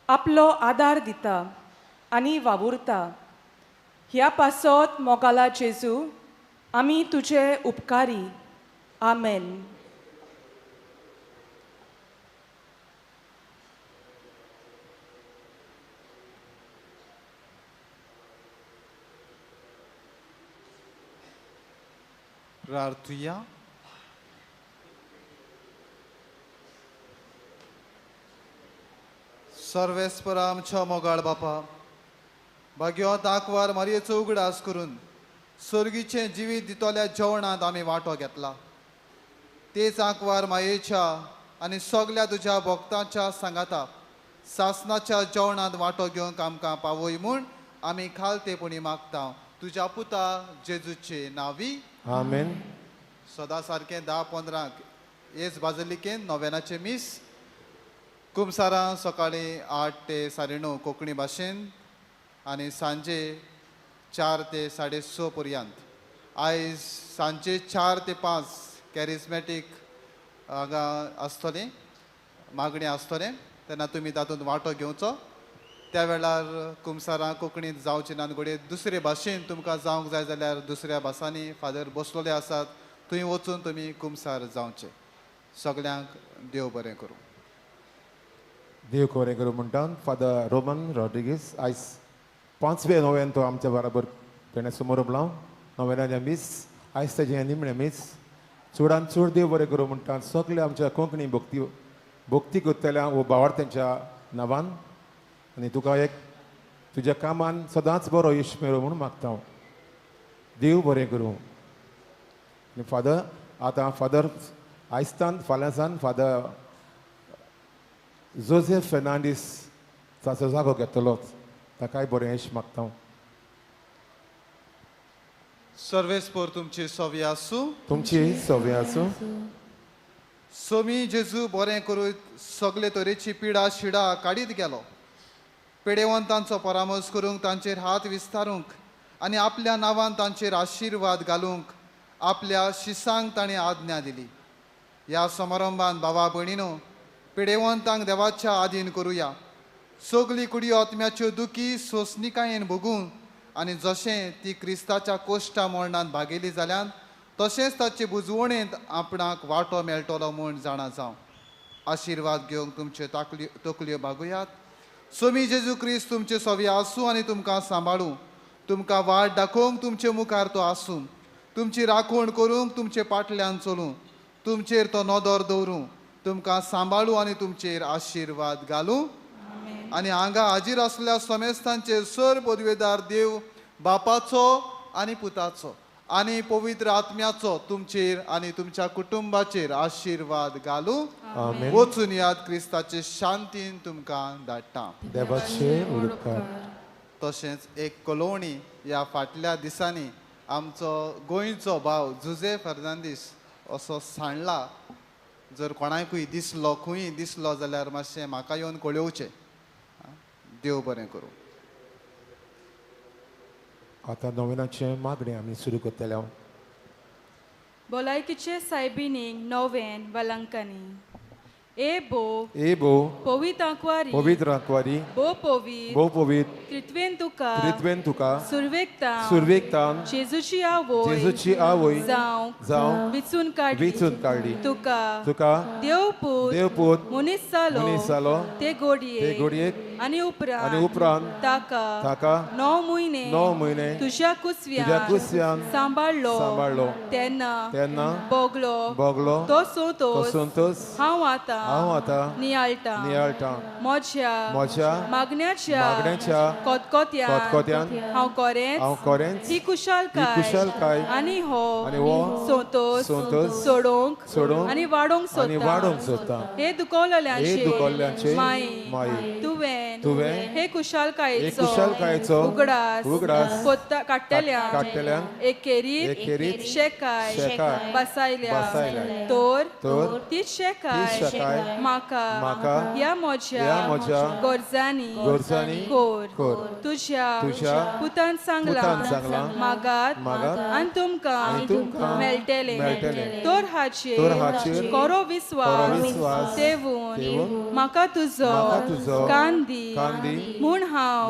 आपलो आदार दिता आनी वावुरता. ह्या पासत मोगाला जेजू आमी तुजे उपकारी. आमेन. प्रार्थुया. सर्वेस्परा आमच्या मोगाळ बापा भाग्यो दाखवार मारयेचो उगडास करून सर्गीचे जिवीत दितोल्या जेवणांत आमी वांटो घेतला. तेच आंकवार मायेच्या आनी सगल्या तुज्या भक्तांच्या सांगाता सासणाच्या जेवणांत वांटो घेवंक आमकां पावय म्हूण आमी खालतेपणी मागता तुज्या पुता जेजूचे नांवी. आमेन. सदां सारकें 10-15 येस बाजलिकेन नोवेनाचे मीस कुमसारां सकाळीं 8 ते 9:30 कोंकणी भाशेन आनी सांजे 4 ते 6:30 पर्यंत. आयज सांजे 4 ते 5 कॅरिस्मॅटीक हांगा आसतलें मागणी आसतलें तेन्ना तुमी तातूंत वांटो घेवचो त्या वेळार कुमसारां कोंकणींत जावचें ना घडये दुसरे भाशेन तुमकां जावंक जाय जाल्यार दुसऱ्या भासांनी फादर बसलोले आसात थंय वचून तुमी कुमसार जावचे. सगळ्यांक देव बरें करूं. देव बरें करूं म्हणटा फादर रोमन रॉड्रिगीस आयज 5वें नोव्हेन तो आमच्या बरोबर पेणे समोर उबलां. नोव्हेनाचें मीस आयज तेजें निमणें मीस. चडांत चड देव बरें करूं म्हणटा सगळे आमच्या कोंकणी भक्ती करतल्या वो भावार्थ्यांच्या नांवान आनी तुका एक तुज्या कामान सदांच बरो यश मेळो म्हूण मागता हांव. देव बरें करूं. आनी फादर आतां फादर आयजतान फाल्यांसान फादर जोसेफ फेर्नांडीस ताचो जागो घेतलोच. ताकाय बरें यश मागता हांव. सर्वेस्पोर तुमची सवी आसूं. तुमची सवी आसूं. सोमी जेजू बरें करूं सगळे तरेची पिडा शिडा काडीत गेलो. पेडेवंतांचो परामर्श करूंक तांचेर हात विस्तारूंक आनी आपल्या नांवान तांचेर आशिर्वाद घालूंक आपल्या शिसांक ताणें आज्ञा दिली. ह्या समारंभान भावा भयणीनो पेडेवंतांक देवाच्या आधीन करुया. सगळी कुडी आत्म्याच्यो दुखी सोंसणिकायेन भोगून आनी जशें ती क्रिस्ताच्या कोश्टा मरणांत भागेली जाल्यान तशेंच ताचे बुजवणेंत आपणाक वांटो मेळटलो म्हूण जाणा जावं. आशिर्वाद घेवंक तुमच्यो तकल्यो भागुयात. सोमी जेजू क्रिस्त तुमचे सवी आसूं आनी तुमकां सांबाळूं. तुमकां वाट दाखोवंक तुमचे मुखार तो आसूं. तुमची राखण करूंक तुमचे फाटल्यान चलूं. तुमचेर तो नदर दवरूं. तुमकां सांबाळूं आनी तुमचेर आशिर्वाद घालूं. आनी हांगा हाजीर आसलेल्या समेस्तांचेर सर पदवेदार देव बापाचो आनी पुताचो आनी पवित्र आत्म्याचो तुमचेर आनी तुमच्या कुटुंबाचेर आशिर्वाद घालूं. आमेन. वचून याद क्रिस्ताचे शांतीन तुमकां धाडटा. देवाचे उरपार. तशेंच एक कलोवणी ह्या फाटल्या दिसांनी आमचो गोंयचो भाव जुजे फर्नांदीस असो सांडला. जर कोणाकूय दिसलो खंय दिसलो जाल्यार मातशें म्हाका येवन कळयोवचें. देव बरें करूं. आतां नोव्हेनाचें मागणें आमी सुरू करतले. भलायकीचे सायबिणीक नोवेन वलांकनी. ए बो पवित्र आंकवारी बो पवित्र त्रित्वेन तुका सुरवेकतान जेजूची आवय जावं विचून काडली. तुका देवपूत मनीस जालो ते घोडयेक आनी उपरांत ताका 9 म्हयने तुज्या कुसव्यान सांबाळलो. तेन्ना बोगलो तो सोंतोस हांव आतां नियाळटा. म्हज्या मागण्याच्या कोतकोत्यान हांव कोरेंच ही कुशलकाय आनी हो सोंतोस सोडोवंक आनी वाडोवंक सोदता. हे दुखवलेल्यांचे माई तुवें हे कुशलकायेचो उगडास काडटल्यान एकेरीत शेकाय बसायल्या. तोर तीच शेकाय म्हाका ह्या म्हज्या गोरजांनी कोर. तुज्या पुतान सांगला मागात आनी तुमकां मेळटलें. तोर हाचेर खरो विस्वास ठेवून म्हाका तुजो कान दी म्हूण हांव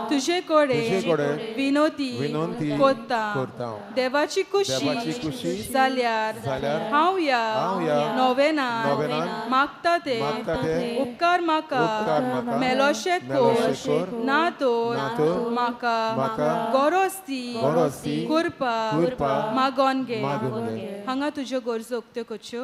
तुजे कडेन विनोती कोत्ता. देवाची खुशी जाल्यार हांव ह्या नोवेनान मागता ते उपकार म्हाका मेलोशे कोर ना तोर म्हाका गोरोस्ती कुरपा मागोन घे. हांगा तुज्यो गरजो उक्त्यो करच्यो.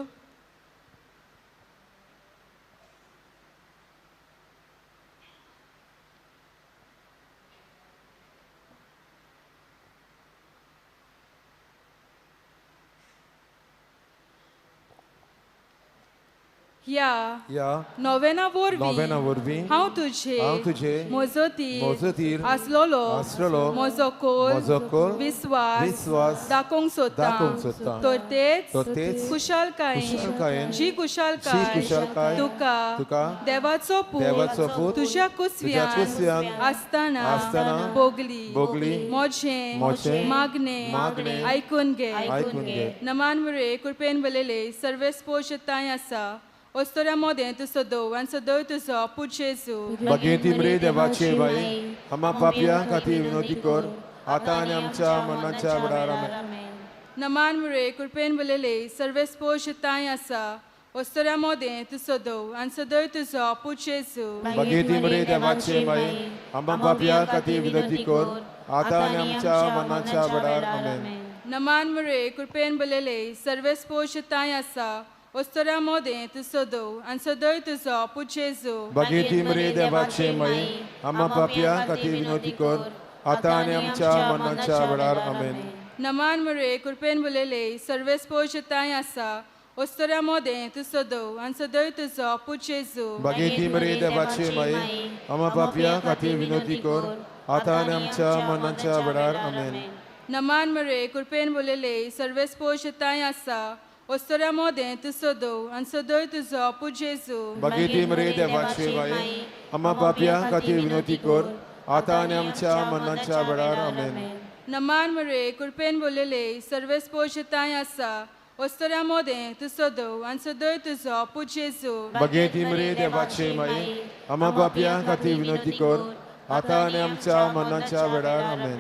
ह्या नोवेना वरवीं हांव तुजे मोजतीर आसलोलो म्हजो कोल विस्वास दाखोवंक सोदता. तर तेच कुशलकायेन जी कुशलकाय तुका देवाचो पूत तुज्या कुसव्यान आसतना भोगली. म्हजें मागणें आयकून घे. नमान मुरे कृपेन बलेले सर्वेस्पोशताय आसा Ostoria moden tu sodo, and sodo tu so, put Jesu. बघेती मरे देवाचे बाई आम्हा पापिया खातीर विनोदी कर आता आणि आमच्या मरणाच्या वेळार आमेन. Naman mure, kurpen bulele, serves poshitay asa. Ostoria moden tu sodo, and sodo tu so, put Jesu. बघेती मरे देवाचे बाई आम्हा पापिया खातीर विनोदी कर आता आणि आमच्या मरणाच्या वेळार आमेन. Naman mure, kurpen bulele, serves poshitay asa. Ostoria moden tu sodo, and sodo tu so, put Jesu. बघेती मरे देवाचे बाई आम्हा पापिया खातीर विनोदी कर आता आणि आमच्या मरणाच्या वेळार आमेन. Naman mure, kurpen bulele, serves poshitay asa. Ostoria moden tu sodo, and sodo tu so, put Jesu. बघेती मरे देवाचे बाई आम्हा पापिया खातीर विनोदी कर आता आणि आमच्या मरणाच्या वेळार आमेन. Naman mure, kurpen bulele, serves poshitay asa. Ostoria moden tu sodo, and sodo tu so, put Jesu. बघेती मरे देवाचे बाई आम्हा पापिया खातीर विनोदी कर आता आणि आमच्या मरणाच्या वेळार आमेन. Naman mure, kurpen bulele, serves poshitay asa. Ostoria moden tu sodo, and sodo tu so, put Jesu. बघेती मरे देवाचे बाई आम्हा पापिया खातीर विनोदी कर आता आणि आमच्या मरणाच्या वेळार आमेन.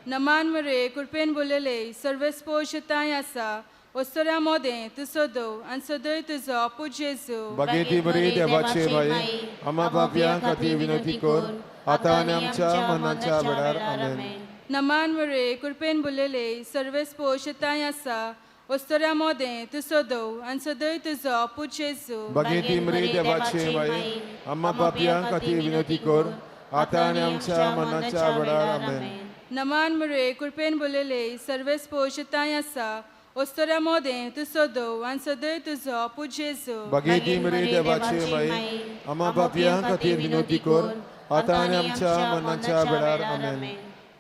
Naman mure, kurpen bulele, serves poshitay asa. Ostoria moden tu sodo, and sodo tu so, put Jesu. बघेती मरे देवाचे बाई आम्हा पापिया खातीर विनोदी कर आता आणि आमच्या मरणाच्या वेळार आमेन. Naman mure, kurpen bulele, serves poshitay asa. Ostoria moden tu sodo, and sodo tu so, put Jesu. बघेती मरे देवाचे बाई आम्हा पापिया खातीर विनोदी कर आता आणि आमच्या मरणाच्या वेळार आमेन. Naman mure, kurpen bulele, serves poshitay asa. Ostoria moden tu sodo, and sodo tu so, put Jesu. बघेती मरे देवाचे बाई आम्हा पापिया खातीर विनोदी कर आता आणि आमच्या मरणाच्या वेळार आमेन.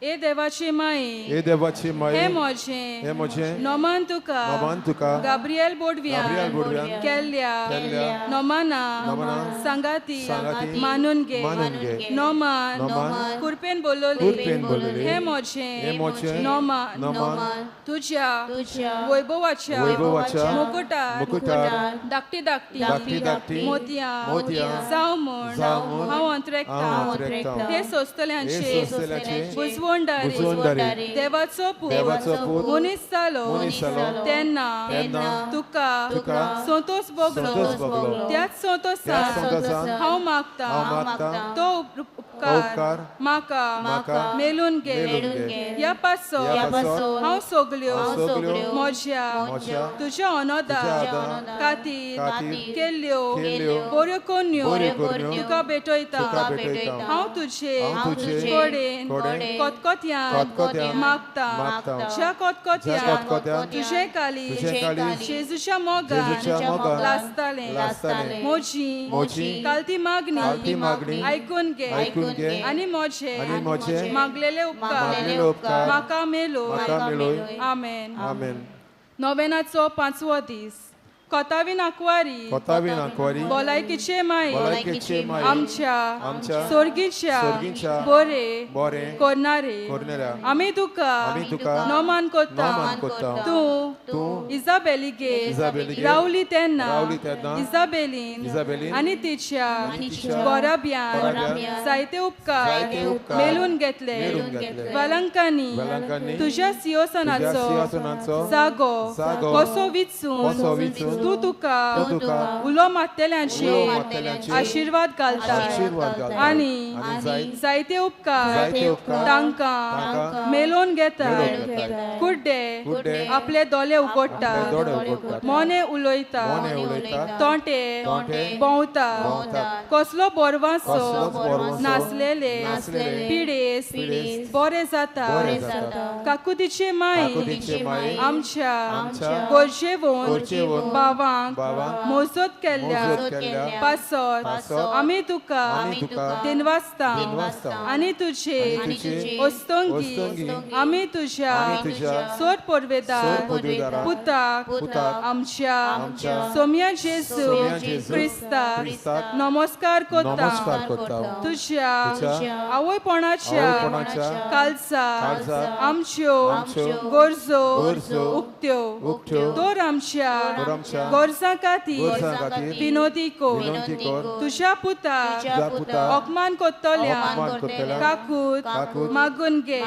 E devache mai. हे देवाचे माई He moje. हे म्हजे Noman tuka. नमान Tuka Gabriel Bodvian. Gabriel Bodvian. Kelia. Kelia. Nomana. Nomana. Sangati. Sangati. Manunge. Manunge. Noman. Noman. Kurpen bolole. Kurpen bolole. He moje. हे मोचे Noman. नमान Tuja. Tuja. Voivovacha. वैभवाच्या Mukutar. मुकुटार Dakti dakti. Dakti dakti. Motia. Motia. Zaumur. Zaumur. How antrekta. Antrekta. He sostelanche. हे सोस्तल्याचे Buzwondari. बुजवंदारी देवाचो पूत देवाचो पूत मनीस जालो मनीस जालो तेन्ना तुका संतोष संतोष भोगलो भोगलो त्याच त्याच संतोषान संतोषान हांव मागता हांव मागता तो उपकार उपकार म्हाका मेलून घे मेलून घे. ह्या पासो ह्या पासो हांव सगल्यो सगल्यो म्हज्या म्हज्या तुज्या अनोदा अनोदा खातीर खातीर केल्ल्यो केल्ल्यो बऱ्यो कन्यो बऱ्यो कन्यो तुका भेटयता तुका भेटयता. हांव तुजे हांव तुजे कडेन कडेन कोतकोत्यान कोतकोत्यान मागता मागता. ज्या ज्या कोतकोत्यान कोतकोत्यान तुझे काली तुझे काली जेजूच्या मोगान जेजूच्या मोगान लासतालें लासतालें. म्हजी म्हजी कालती कालती मागणी आयकून घे आयकून घे. आनी म्हजे म्हजे मागलेले उपकार मागलेले उपकार म्हाका मेलो म्हाका मेलोय. आमेन आमेन. नोवेनाचो 5वो दीस कोतावीन आंकवारी कोतावीन आंकवारी भलायकीचे माई भलायकेचे माई आमच्या सोर्गीच्या सोर्गीच्या बरे करणारे आमी तुका नोमान नोमान कोत्ता कोत्ता. तूं इजाबेलीगे इजाबेलीगे रावली तेन्ना इजाबेलीन इजाबेलीन आनी तिच्या तिच्या गोराब्यान गोराब्यान जायते उपकार उपकार मेलून घेतले मेलून घेतले. वालंकांनी तुझ्या सिंहासनाचो सिंहासनाचो जागो जागो कसो विचून तू तुका उलो मारतेल्यांची उलो मारतेल्यांची आशीर्वाद घालता आशीर्वाद घालता. आनी जायते उपकार जायते उपकार तांकां मेलोन घेता मेलोन घेता. कुड्डे आपले दोळे उगडटा दोळे उगडटात. मोने उलयता मोने उलयता. तोंटे तोंटे भोंवता भोंवतात. कसलो बोरवासो कसलोच बोरवासो नासलेले पिडेस बरे जाता काकुतीचे माई काकुतीचे माई आमच्या गोरजेवून भावांक मोजत केल्ल्या पासत आमी तुका दिनवासता आनी तुझे ओस्तोंगी आमी तुज्या सोर पोरवेदार पुताक आमच्या सोम्या जेजू क्रिस्ताक नमस्कार कोत्ता तुज्या आवयपणाच्या कालचा आमच्यो गोरजो उक्त्यो दोर आमच्या गोरसाच्या गोरसां खातीर खातीर विनोदी कोर विनंती कर तुझ्या पुताक तुझ्या पुताक अपमान कोत्तोल्या अपमान कोत्तोल्या काकूत मागून घे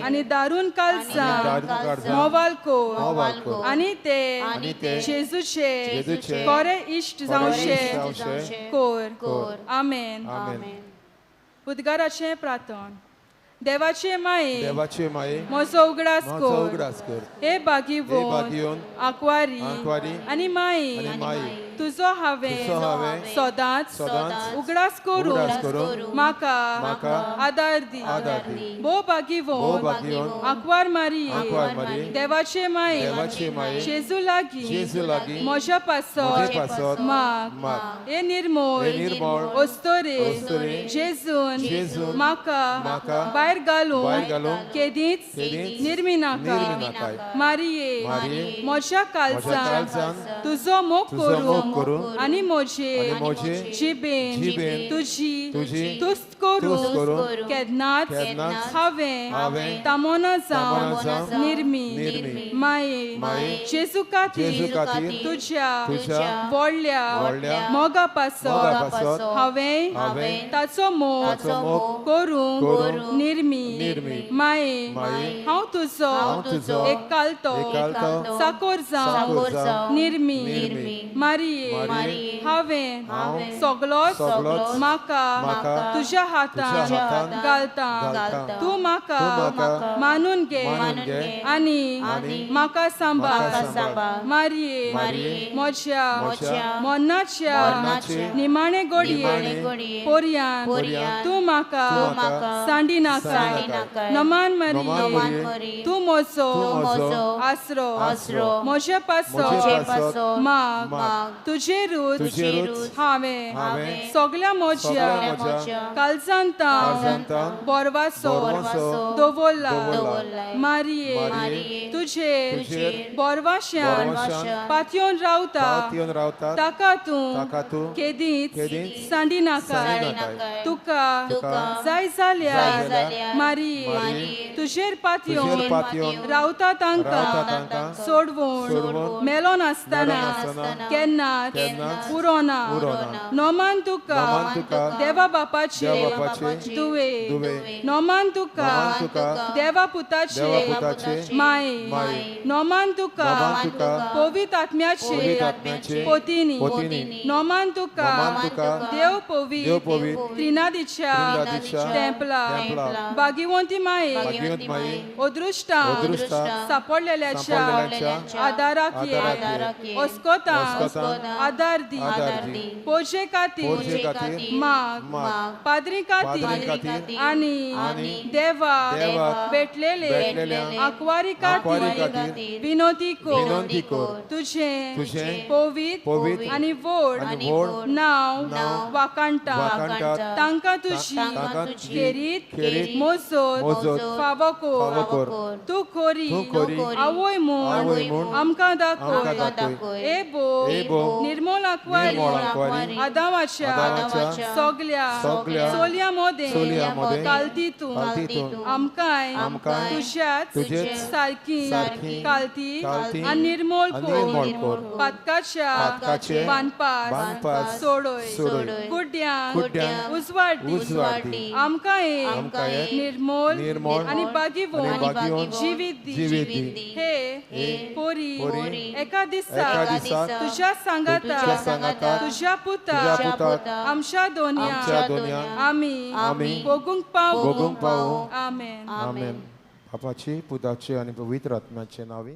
आनी दारून कालसा दारून काळजा मोवाल मोवाल कोर कोर आनी ते जेजूचे जेजूचे कोरे इश्ट जावशे जावशे कोर आमेन आमेन उद्गाराचें प्रार्थन देवाचे माये देवाचे माये म्हजो उगडास माझा कोर उगडास कर हे बागीवोन बागीवोन आंकवारी आंकवारी आनी माये आनी माये तुजो हांवें हांवें सदांच सदांच उगडास उगडास करून करून म्हाका आदार दी आदार दी भोव बागीवोन बागीवोन आंकवार मारी आंकवार मारी देवाचे माये देवाचे माये जेजू लागीं जेजू लागीं म्हज्या म्हजे पासत पासत माग माग हे निर्मळ ओस्तोरे जेजून जेजून म्हाका भायर घालून केदींच निर्मी नाका मारिये म्हज्या काळजान तुजो मोग करून आनी म्हजे जिबेन तुजी तुस्त करून केन्नाच हांवें तामोना जावन निर्मी माये जेजू खातीर तुज्या व्हडल्या मोगा पासत हांवें ताचो मोग करून निर्मी माये हांव तुजो एक कालतो साकोर जावन निर्मी मारिये हांवें सगळोच म्हाका तुज्या हातान घालता तूं म्हाका मानून घे आनी म्हाका सांबाळ मारिये म्हज्या मनाच्या निमाणे घडये पोरयान तूं म्हाका सांडी नाका नमान मारिये तूं म्हजो आसरो म्हजे पासत माग तुजे रूच हांवें सगळ्या म्हज्या कालजांतान बोरवासो दवरला मारिये तुजेर बोरवाश्यान पातयोन रावता ताका तूं केदींच सांडी नाका तुका जाय जाल्यार मारिये तुजेर पातयोन रावता तांकां सोडवून मेलो नासतना केन्नाच उरोना नोमान तुका देवा बापाचे तुवे नोमान तुका देवा पुताचे माये नोमान तुका पवित्र आत्म्याचे पोतिनी नोमान तुका देव पवित्र त्रिनादीच्या टेंपला भागिवंती माये अदृष्टान सापडलेल्याच्या आदाराक अस्कोतां आदार दी पोजे खातीर माग पाद्री खातीर आनी देवा भेटलेले आंकवारी खातीर विनोदी कोर तुझे पवित्र आनी व्हड नांव वाकाणटा तांकां तुजी खेरीत मोजत फावो कोर तूं खोरी आवय म्हूण आमकां दाखय ए बो निर्मल आंकवारी आदामाच्या सगळ्या चोलया मोदें कालतीतून आमकांय तुज्याच सारकी कालती आनी निर्मल कोर पातकाच्या बांदपास सोडय कुड्ड्यान उजवाडी आमकां एक निर्मल आनी बागीवोन जिवीत दी हे पोरी एका दिसा तुज्या सांगाता तुज्या पुताक आमच्या दोनया आमी भोगूंक पावू आमेन आमेन बापाचे पुताचे आणि पवित्र आत्म्याचे नावे